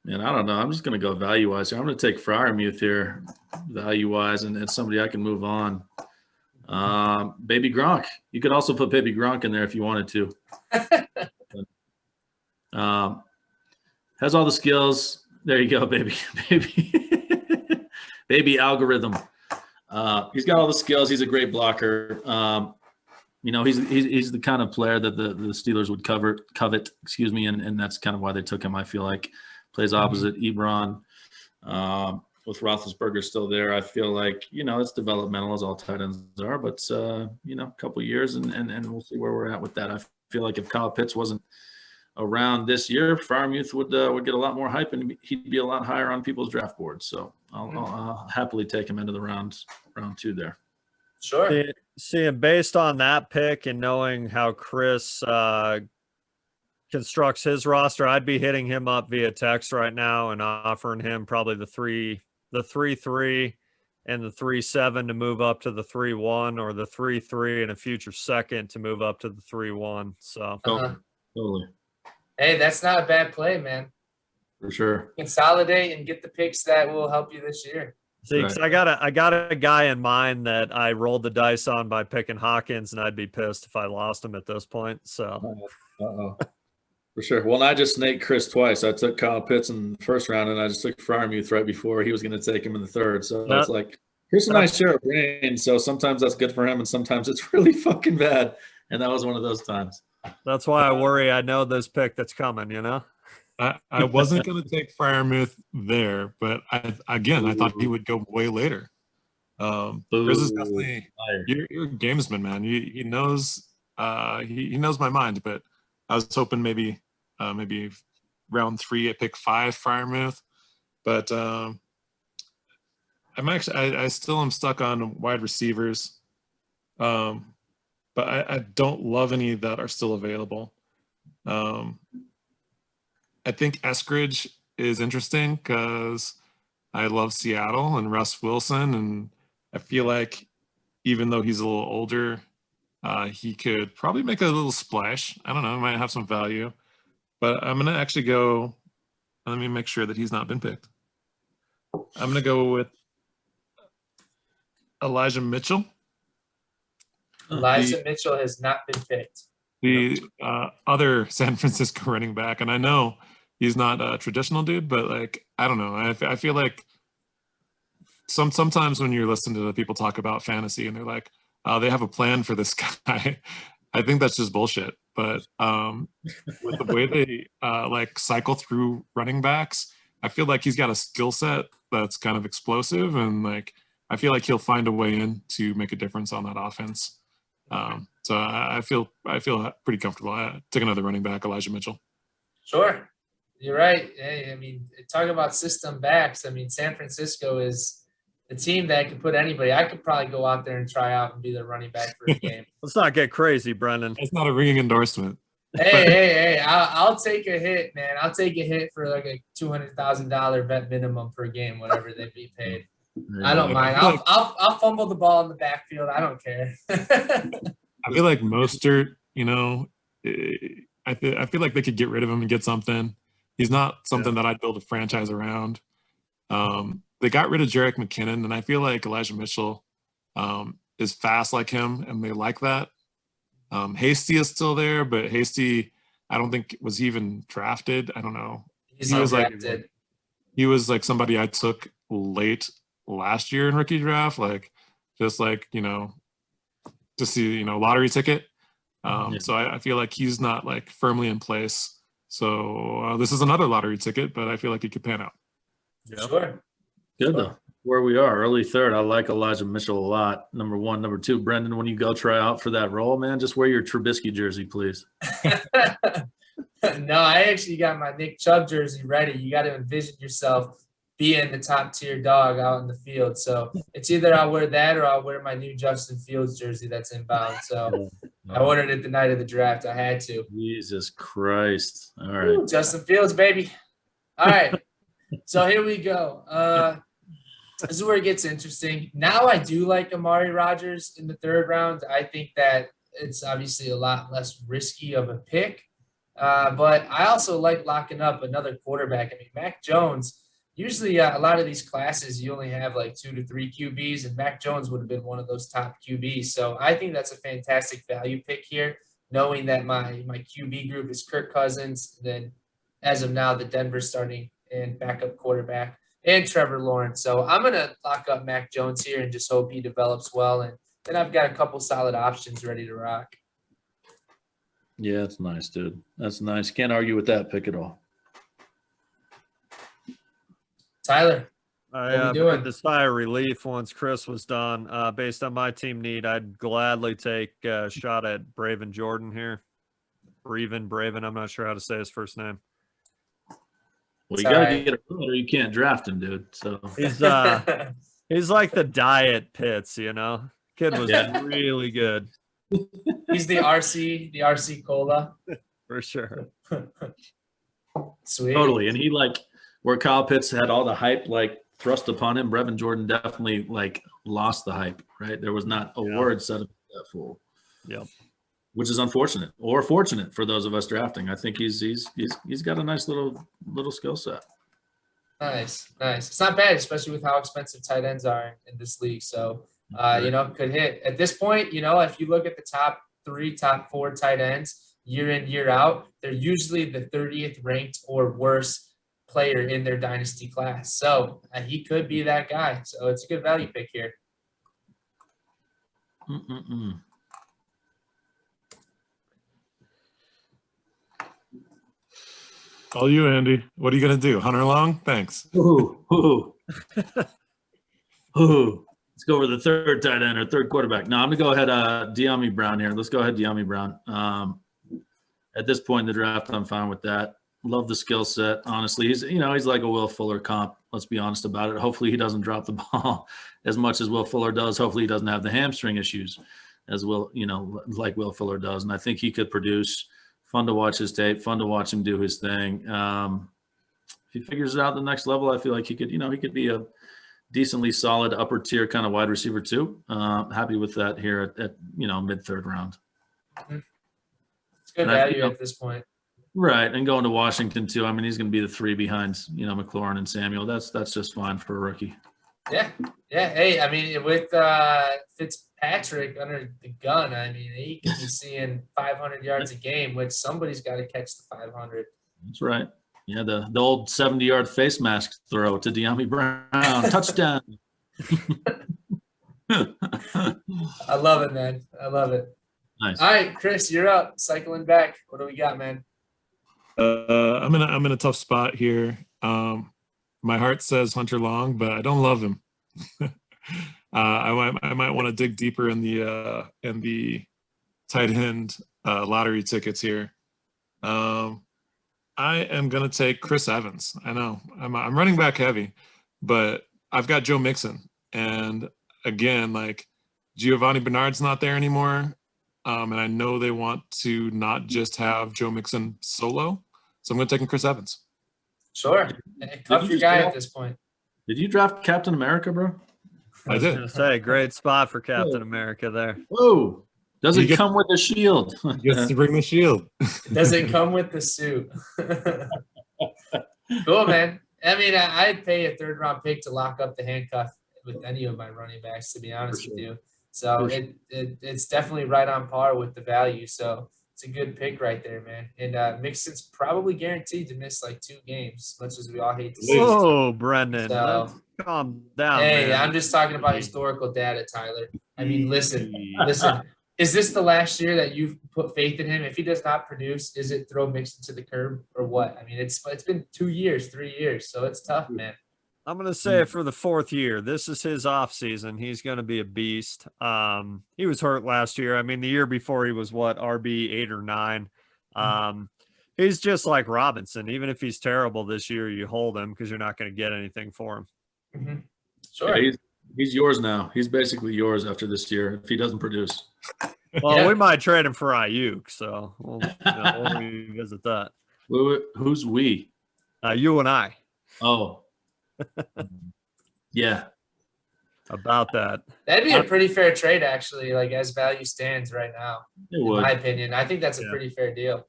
man, I don't know. I'm just going to go value wise here. I'm going to take Freiermuth here, value wise, and somebody I can move on. Baby Gronk. You could also put Baby Gronk in there if you wanted to. Has all the skills. There you go, baby, baby algorithm. He's got all the skills. He's a great blocker. He's the kind of player that the Steelers would covet. Excuse me, and that's kind of why they took him. I feel like plays opposite Ebron. With Roethlisberger still there, I feel like it's developmental as all tight ends are, but a couple years and we'll see where we're at with that. I feel like if Kyle Pitts wasn't around this year, Freiermuth would get a lot more hype and he'd be a lot higher on people's draft boards. So I'll happily take him into the round 2 there. Sure. Seeing based on that pick and knowing how Chris constructs his roster, I'd be hitting him up via text right now and offering him probably the 3-3 and the 3-7 to move up to the 3-1, or the 3-3 and a future second to move up to the 3-1. So Totally. Hey, that's not a bad play, man. For sure. Consolidate and get the picks that will help you this year. See, 'cause I got a guy in mind that I rolled the dice on by picking Hawkins, and I'd be pissed if I lost him at this point. So For sure. Well, and I just snaked Chris twice. I took Kyle Pitts in the first round, and I just took Freiermuth right before he was going to take him in the third. So it's like Chris and I share a brain. So sometimes that's good for him, and sometimes it's really fucking bad. And that was one of those times. that's why I worry. I know this pick that's coming. I wasn't going to take Freiermuth there, but I thought he would go way later. Chris is definitely you're a gamesman, man. He knows he knows my mind, but I was hoping maybe round 3 at pick 5 Freiermuth, but I still am stuck on wide receivers, but I don't love any that are still available. I think Eskridge is interesting because I love Seattle and Russ Wilson, and I feel like even though he's a little older, he could probably make a little splash. I don't know, he might have some value. But I'm going to actually go – let me make sure that he's not been picked. I'm going to go with Elijah Mitchell. Elijah Mitchell has not been picked. The other San Francisco running back, and I know he's not a traditional dude, but I don't know. I feel like sometimes when you're listening to the people talk about fantasy and they're like, they have a plan for this guy. I think that's just bullshit. But with the way they cycle through running backs, I feel like he's got a skill set that's kind of explosive, and I feel like he'll find a way in to make a difference on that offense. So I feel pretty comfortable. I took another running back, Elijah Mitchell. Sure. You're right. Hey, I mean, talk about system backs. I mean, San Francisco is the team that could put anybody. I could probably go out there and try out and be the running back for a game. let's not get crazy, Brendan. It's not a ringing endorsement. Hey, I'll take a hit, man. I'll take a hit for like a $200,000 vet minimum per game, whatever they be paid. I don't mind. I'll fumble the ball in the backfield. I don't care. I feel like Mostert, I feel like they could get rid of him and get something. He's not something that I'd build a franchise around. They got rid of Jerick McKinnon, and I feel like Elijah Mitchell is fast like him, and they like that. Hasty is still there, but Hasty, I don't think was even drafted. I don't know. He was like somebody I took late last year in rookie draft, like just like, to see, lottery ticket. So I feel like he's not like firmly in place. So this is another lottery ticket, but I feel like he could pan out. Yeah. Sure. Good though. Where we are, early third. I like Elijah Mitchell a lot. Number one. Number two, Brendan, when you go try out for that role, man, just wear your Trubisky jersey, please. No, I actually got my Nick Chubb jersey ready. You got to envision yourself being the top tier dog out in the field. So it's either I'll wear that or I'll wear my new Justin Fields jersey that's inbound. So I ordered it the night of the draft. I had to. Jesus Christ. All right. Ooh, Justin Fields, baby. All right. So here we go. This is where it gets interesting. Now I do like Amari Rogers in the third round. I think that it's obviously a lot less risky of a pick. But I also like locking up another quarterback. I mean, Mac Jones, usually a lot of these classes, you only have like 2 to 3 QBs, and Mac Jones would have been one of those top QBs. So I think that's a fantastic value pick here, knowing that my QB group is Kirk Cousins, then as of now, the Denver starting and backup quarterback, and Trevor Lawrence. So I'm going to lock up Mac Jones here and just hope he develops well. And then I've got a couple solid options ready to rock. Yeah, that's nice, dude. That's nice. Can't argue with that pick at all. Tyler, I breathed a sigh of relief once Chris was done. Based on my team need, I'd gladly take a shot at Braven Jordan here. Braven, I'm not sure how to say his first name. Well, you got to get it right or you can't draft him, dude. So he's like the diet Pitts, Kid was really good. He's the RC Cola. For sure. Sweet. Totally. And he where Kyle Pitts had all the hype thrust upon him, Brevin Jordan definitely lost the hype, right? There was not a word said about that fool. Yep. Which is unfortunate or fortunate for those of us drafting. I think he's got a nice little skill set. Nice. It's not bad, especially with how expensive tight ends are in this league. So, could hit. At this point, if you look at the top 3, top 4 tight ends year in, year out, they're usually the 30th ranked or worse player in their dynasty class. So he could be that guy. So it's a good value pick here. All you, Andy. What are you going to do? Hunter Long? Thanks. Ooh. Let's go over the third tight end or third quarterback. No, I'm going to go ahead De'Ami Brown here. Let's go ahead De'Ami Brown. At this point in the draft, I'm fine with that. Love the skill set. Honestly, he's like a Will Fuller comp. Let's be honest about it. Hopefully he doesn't drop the ball as much as Will Fuller does. Hopefully he doesn't have the hamstring issues as Will Fuller does. And I think he could produce. Fun to watch his tape, fun to watch him do his thing. If he figures it out at the next level, I feel like he could be a decently solid upper tier kind of wide receiver too. Happy with that here at mid third round. It's good value at this point. Right, and going to Washington too. I mean, he's going to be the 3 behind McLaurin and Samuel. That's just fine for a rookie. Yeah. Hey, I mean, with Fitzpatrick under the gun, I mean, he could be seeing 500 yards a game, which somebody's got to catch the 500. That's right. Yeah, the old 70-yard face mask throw to De'Ami Brown. Touchdown. I love it, man. I love it. Nice. All right, Chris, you're up. Cycling back. What do we got, man? I'm in a tough spot here. My heart says Hunter Long, but I don't love him. I might want to dig deeper in the tight end lottery tickets here. I am gonna take Chris Evans. I know I'm running back heavy, but I've got Joe Mixon, and again, Giovanni Bernard's not there anymore, and I know they want to not just have Joe Mixon solo, so I'm gonna take Chris Evans. Sure. Tough your guy at this point. Did you draft Captain America, bro? I did. Was say, great spot for Captain America there. Whoa. Does it come with a shield? Gets to bring the shield. Does it come with the suit? Cool, man. I mean, I'd pay a 3rd-round pick to lock up the handcuff with any of my running backs, to be honest with you. So it's definitely right on par with the value. So it's a good pick right there, man. And Mixon's probably guaranteed to miss like 2 games, as much as we all hate to see it. Whoa, Brendan. So, Let's calm down, hey, man. I'm just talking about historical data, Tyler. I mean, listen. Is this the last year that you've put faith in him? If he does not produce, is it throw Mixon to the curb or what? I mean, it's been 2 years, 3 years, so it's tough, man. I'm going to say it for the 4th year. This is his off season. He's going to be a beast. He was hurt last year. I mean, the year before he was what, RB 8 or 9. He's just like Robinson. Even if he's terrible this year, you hold him because you're not going to get anything for him. Mm-hmm. Sure. Yeah, he's yours now. He's basically yours after this year if he doesn't produce. Well, we might trade him for Ayuk, so we'll revisit that. Who's we? You and I. Oh. Yeah. About that. That'd be a pretty fair trade, actually, like as value stands right now. It would. In my opinion. I think that's a pretty fair deal.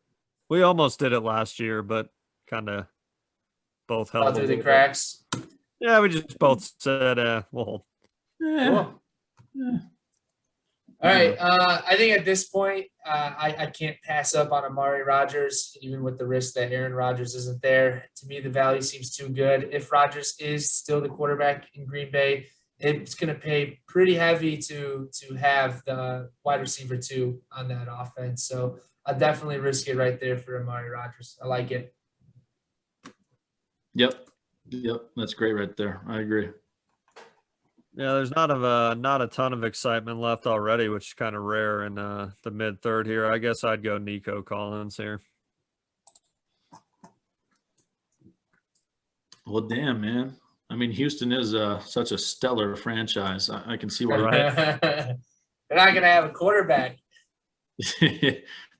We almost did it last year, but kind of both held. All through the cracks. Yeah, we just both said, well. Yeah. Cool. Yeah. All right. I think at this point, I can't pass up on Amari Rogers, even with the risk that Aaron Rodgers isn't there. To me, the value seems too good. If Rodgers is still the quarterback in Green Bay, it's going to pay pretty heavy to have the wide receiver 2 on that offense. So I'll definitely risk it right there for Amari Rogers. I like it. Yep. That's great right there. I agree. Yeah, there's not a ton of excitement left already, which is kind of rare in the mid-3rd here. I guess I'd go Nico Collins here. Well, damn, man. I mean, Houston is such a stellar franchise. I can see why. They're not going to have a quarterback.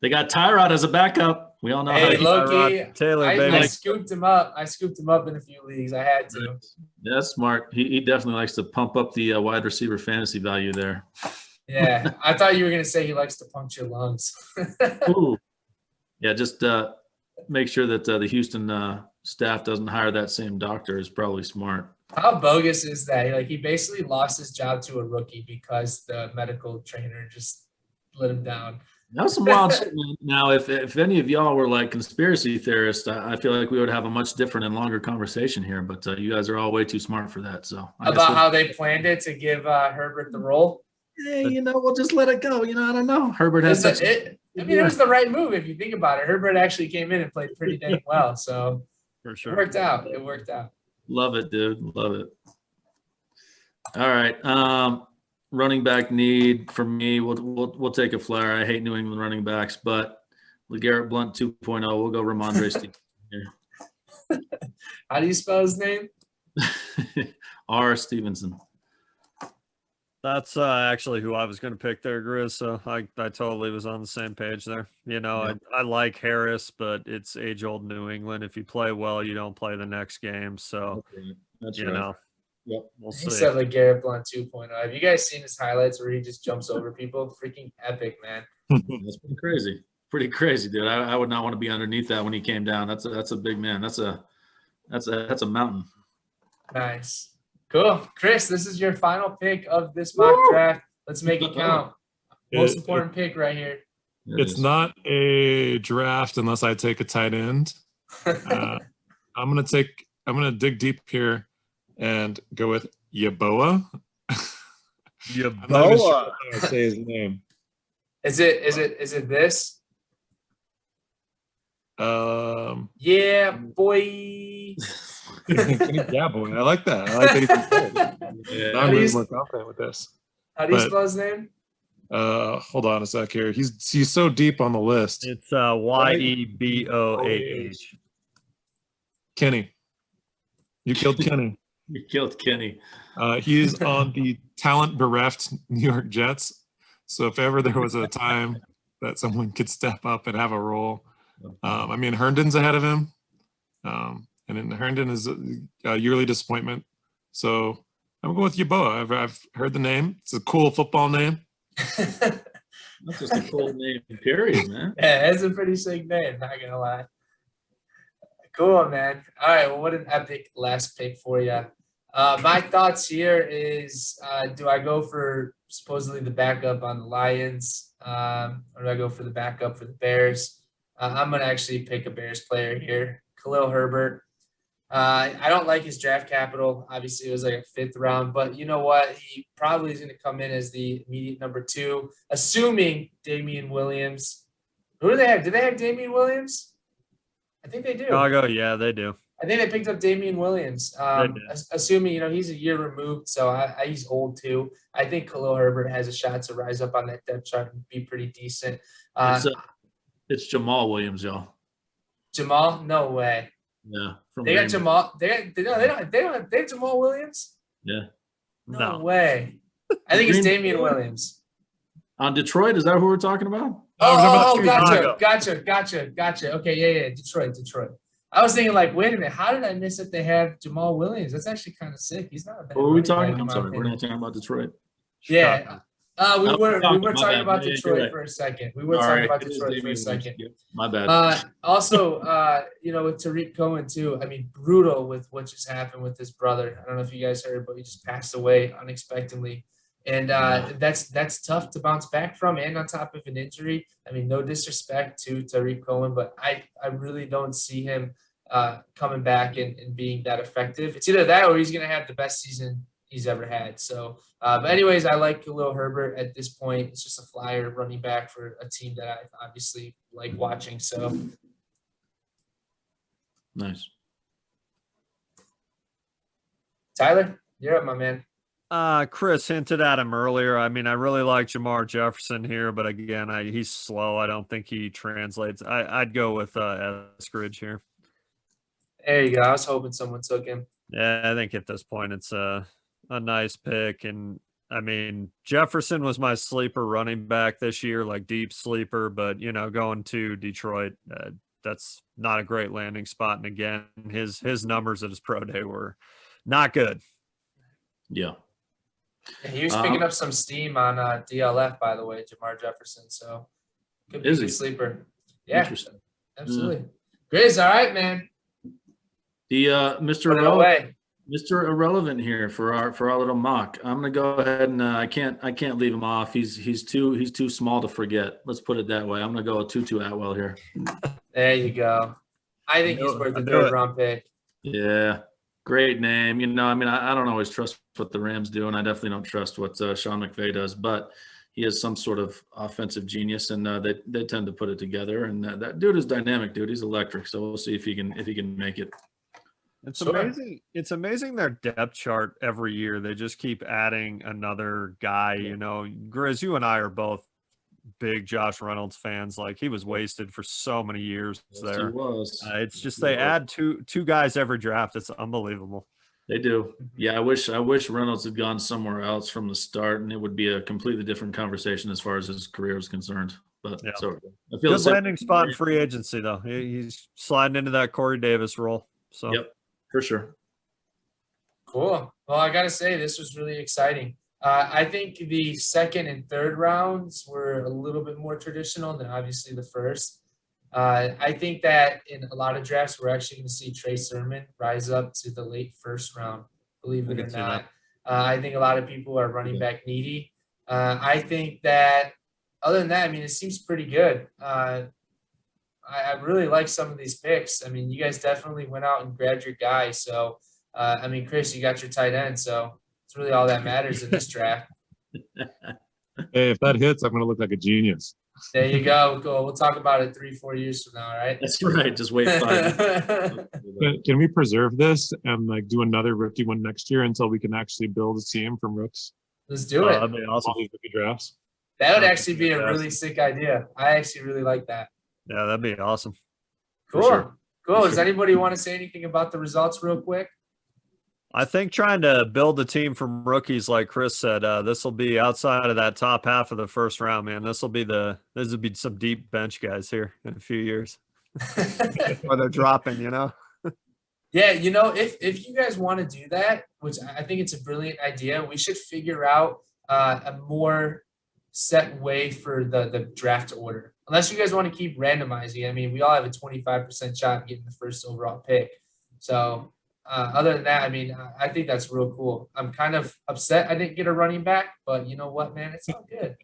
They got Tyrod as a backup. We all know Hey, how Loki, Taylor, I baby. scooped him up. I scooped him up in a few leagues. I had to. Yeah, that's smart. He definitely likes to pump up the wide receiver fantasy value there. Yeah, I thought you were going to say he likes to puncture lungs. Ooh. Yeah, just make sure that the Houston staff doesn't hire that same doctor is probably smart. How bogus is that? Like, he basically lost his job to a rookie because the medical trainer just let him down. That's some wild shit, man. Now, if any of y'all were like conspiracy theorists, I feel like we would have a much different and longer conversation here. But you guys are all way too smart for that. So about how they planned it to give Herbert the role. Hey, we'll just let it go. I don't know. Herbert has it was the right move if you think about it. Herbert actually came in and played pretty dang well, so For sure. It worked out. It worked out. Love it, dude. Love it. All right. Running back need for me. We'll take a flyer. I hate New England running backs, but LeGarrette Blount 2.0. We'll go Ramondre Stevenson here. How do you spell his name? R. Stevenson. That's actually who I was going to pick there, Grizz. So I totally was on the same page there. I like Harris, but it's age-old New England. If you play well, you don't play the next game. So, That's right. Yep. He We'll see. said LeGarrette Blount 2.0. Have you guys seen his highlights where he just jumps over people? Freaking epic, man. That's pretty crazy. Pretty crazy, dude. I would not want to be underneath that when he came down. That's a big man. That's a mountain. Nice. Cool. Chris, this is your final pick of this mock draft. Let's make it count. Most important pick right here. It's not a draft unless I take a tight end. I'm gonna dig deep here and go with Yeboah. I'm not even sure how to say his name. Is it this? Yeah, boy. Yeah, boy. I like that. I like that he can play it. Now I'm really more confident with this. How do you spell his name? Hold on a sec here. He's so deep on the list. It's Yeboah. Kenny. You killed Kenny. You killed Kenny. He's on the talent-bereft New York Jets. So if ever there was a time that someone could step up and have a role, Herndon's ahead of him. And then Herndon is a yearly disappointment. So I'm going with Yeboah. I've heard the name. It's a cool football name. That's just a cool name, period, man. Yeah, that's a pretty sick name, not gonna lie. Cool, man. All right. Well, what an epic last pick for you. My thoughts here is, do I go for supposedly the backup on the Lions, or do I go for the backup for the Bears? I'm going to actually pick a Bears player here, Khalil Herbert. I don't like his draft capital. Obviously, it was like a 5th round, but you know what? He probably is going to come in as the immediate number 2, assuming Damian Williams. Who do they have? Do they have Damian Williams? I think they do. Chicago, yeah, they do. I think they picked up Damian Williams, assuming, he's a year removed, so he's old too. I think Khalil Herbert has a shot to rise up on that depth chart and be pretty decent. It's Jamal Williams, y'all. Jamal? No way. Yeah. They got Jamal. They have Jamal Williams? Yeah. No way. I think it's Damian Williams. On Detroit, is that who we're talking about? Gotcha. Okay, yeah, Detroit. I was thinking, like, wait a minute, how did I miss that they have Jamal Williams? That's actually kind of sick. He's not a bad. What were we talking? I'm sorry, we're not talking about Detroit. Yeah, we were talking about Detroit for a second. We were talking about Detroit for a second. My bad. Also, with Tariq Cohen too. I mean, brutal with what just happened with his brother. I don't know if you guys heard, but he just passed away unexpectedly. And that's tough to bounce back from, and on top of an injury. I mean, no disrespect to Tariq Cohen, but I really don't see him coming back and being that effective. It's either that or he's going to have the best season he's ever had. So, but anyways, I like Khalil Herbert at this point. It's just a flyer running back for a team that I obviously like watching. So nice. Tyler, you're up, my man. Chris hinted at him earlier. I mean, I really like Jamar Jefferson here, but again, he's slow. I don't think he translates. I'd go with Eskridge here. There you go. I was hoping someone took him. Yeah, I think at this point it's a nice pick. And I mean, Jefferson was my sleeper running back this year, like deep sleeper, but going to Detroit, that's not a great landing spot. And again, his numbers at his pro day were not good. Yeah. He was picking up some steam on DLF, by the way, Jamar Jefferson. So could be a sleeper. Yeah, absolutely. Grizz, all right, man. The Mr. Irrelevant here for our little mock. I'm gonna go ahead and I can't leave him off. He's too small to forget. Let's put it that way. I'm gonna go with Tutu Atwell here. There you go. I think he's worth the 3rd round pick. Yeah. Great name. I don't always trust what the Rams do, and I definitely don't trust what Sean McVay does, but he has some sort of offensive genius, and they tend to put it together. And that dude is dynamic, dude. He's electric. So we'll see if he can make it. It's amazing. It's amazing their depth chart every year. They just keep adding another guy. Grizz, you and I are both big Josh Reynolds fans. Like, he was wasted for so many years there. He was. It's just they add two guys every draft. It's unbelievable. They do. Yeah, I wish Reynolds had gone somewhere else from the start, and it would be a completely different conversation as far as his career is concerned. But yeah. So I feel good landing spot in free agency, though. He's sliding into that Corey Davis role. So yep, for sure. Cool. Well, I gotta say, this was really exciting. I think the 2nd and 3rd rounds were a little bit more traditional than obviously the first. I think that in a lot of drafts, we're actually going to see Trey Sermon rise up to the late 1st round, believe it or not. I think a lot of people are running back needy. I think that other than that, I mean, it seems pretty good. I really like some of these picks. I mean, you guys definitely went out and grabbed your guy. So, Chris, you got your tight end. So it's really all that matters in this draft. Hey, if that hits, I'm going to look like a genius. There you go. Cool. We'll talk about it 3-4 years from now, all right? That's right. Just wait 5 years. Can we preserve this and do another rookie one next year until we can actually build a team from rooks? Let's do it. That'd be awesome. All these rookie drafts. That would actually be a really sick idea. I actually really like that. Yeah, that'd be awesome. Cool. Sure. Cool. Does anybody want to say anything about the results real quick? I think trying to build a team from rookies, like Chris said, this will be outside of that top half of the 1st round, man. This will be some deep bench guys here in a few years. Or they're dropping, Yeah, if you guys want to do that, which I think it's a brilliant idea, we should figure out a more set way for the draft order, unless you guys want to keep randomizing. I mean, we all have a 25% shot of getting the first overall pick. So other than that, I mean, I think that's real cool. I'm kind of upset I didn't get a running back, but you know what, man? It's all good.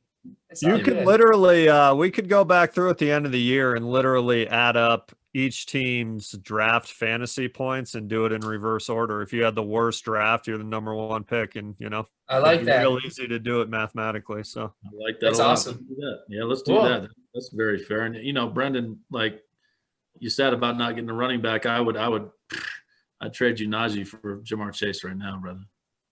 It's all You could good. literally, we could go back through at the end of the year and literally add up each team's draft fantasy points and do it in reverse order. If you had the worst draft, you're the number one pick, and I like it'd be that. real easy to do it mathematically. So I like that. That's a lot. awesome. Let's do that. Yeah, let's do Cool. that. That's very fair. And Brendan, like you said about not getting a running back, I'd trade you Najee for Jamar Chase right now, brother.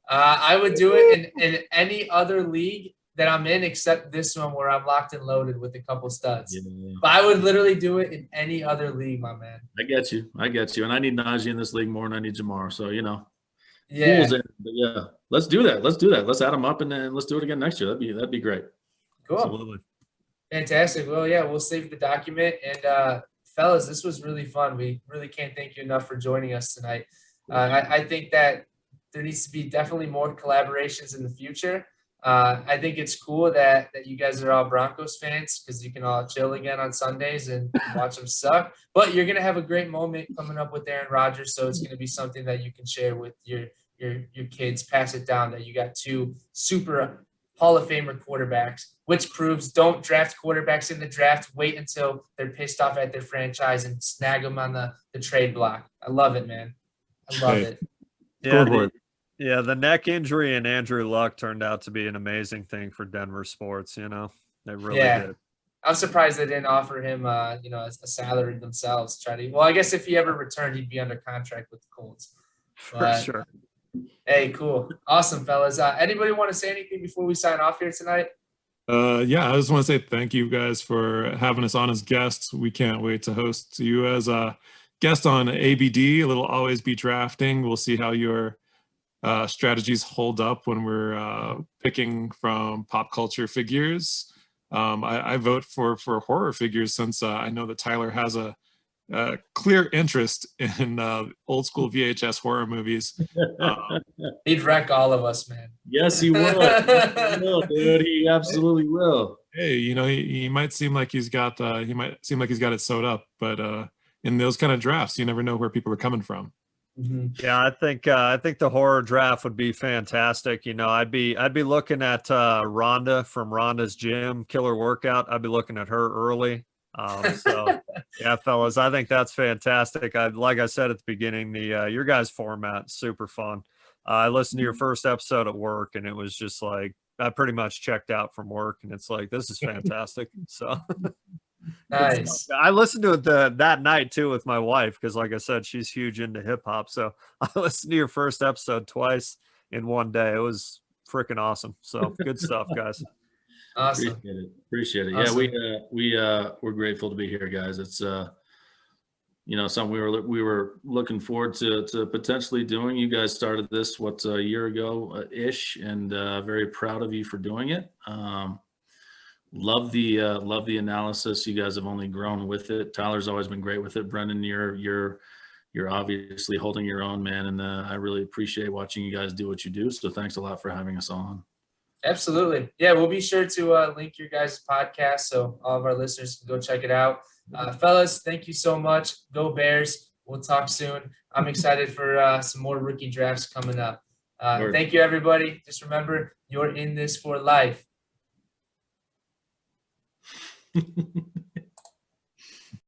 I would do it in any other league that I'm in except this one where I'm locked and loaded with a couple studs. Yeah. But I would literally do it in any other league, my man. I get you. And I need Najee in this league more than I need Jamar. So, Yeah. fools in. But yeah, let's do that. Let's add them up and then let's do it again next year. That'd be great. Cool. absolutely. Fantastic. Well, yeah, we'll save the document. And fellas, this was really fun. We really can't thank you enough for joining us tonight. I think that there needs to be definitely more collaborations in the future. I think it's cool that you guys are all Broncos fans because you can all chill again on Sundays and watch them suck. But you're gonna have a great moment coming up with Aaron Rodgers, so it's gonna be something that you can share with your kids. Pass it down that you got two super Hall of Famer quarterbacks, which proves don't draft quarterbacks in the draft. Wait until they're pissed off at their franchise and snag them on the trade block. I love it, man. I love it. Yeah, the neck injury and Andrew Luck turned out to be an amazing thing for Denver sports. They really did. I'm surprised they didn't offer him, a salary themselves. Well, I guess if he ever returned, he'd be under contract with the Colts. For sure. Hey, cool. Awesome, fellas. Anybody want to say anything before we sign off here tonight? Yeah, I just want to say thank you guys for having us on as guests. We can't wait to host you as a guest on ABD, a little Always Be Drafting. We'll see how your strategies hold up when we're picking from pop culture figures. I vote for horror figures since I know that Tyler has a clear interest in old school VHS horror movies. He'd wreck all of us, man. Yes, he will. He will, dude. He absolutely will. Hey, he might seem like he's got it sewed up, but in those kind of drafts, you never know where people are coming from. Mm-hmm. Yeah, I think the horror draft would be fantastic. I'd be looking at Rhonda from Rhonda's Gym Killer Workout. I'd be looking at her early. So yeah, fellas, I think that's fantastic. Like I said at the beginning, your guys' format super fun. I listened to your first episode at work, and it was just like I pretty much checked out from work, and it's like this is fantastic. So. Nice. I listened to it that night too with my wife because, like I said, she's huge into hip hop. So I listened to your first episode twice in one day. It was freaking awesome. So good stuff, guys. Awesome. Appreciate it. Awesome. Yeah, we're grateful to be here, guys. It's something we were looking forward to potentially doing. You guys started this a year ago ish, and very proud of you for doing it. Love the analysis. You guys have only grown with it. Tyler's always been great with it. Brendan, you're obviously holding your own, man, and I really appreciate watching you guys do what you do. So thanks a lot for having us on. Absolutely. Yeah, we'll be sure to link your guys' podcast so all of our listeners can go check it out. Fellas, thank you so much. Go Bears. We'll talk soon. I'm excited for some more rookie drafts coming up. Thank you, everybody. Just remember, you're in this for life.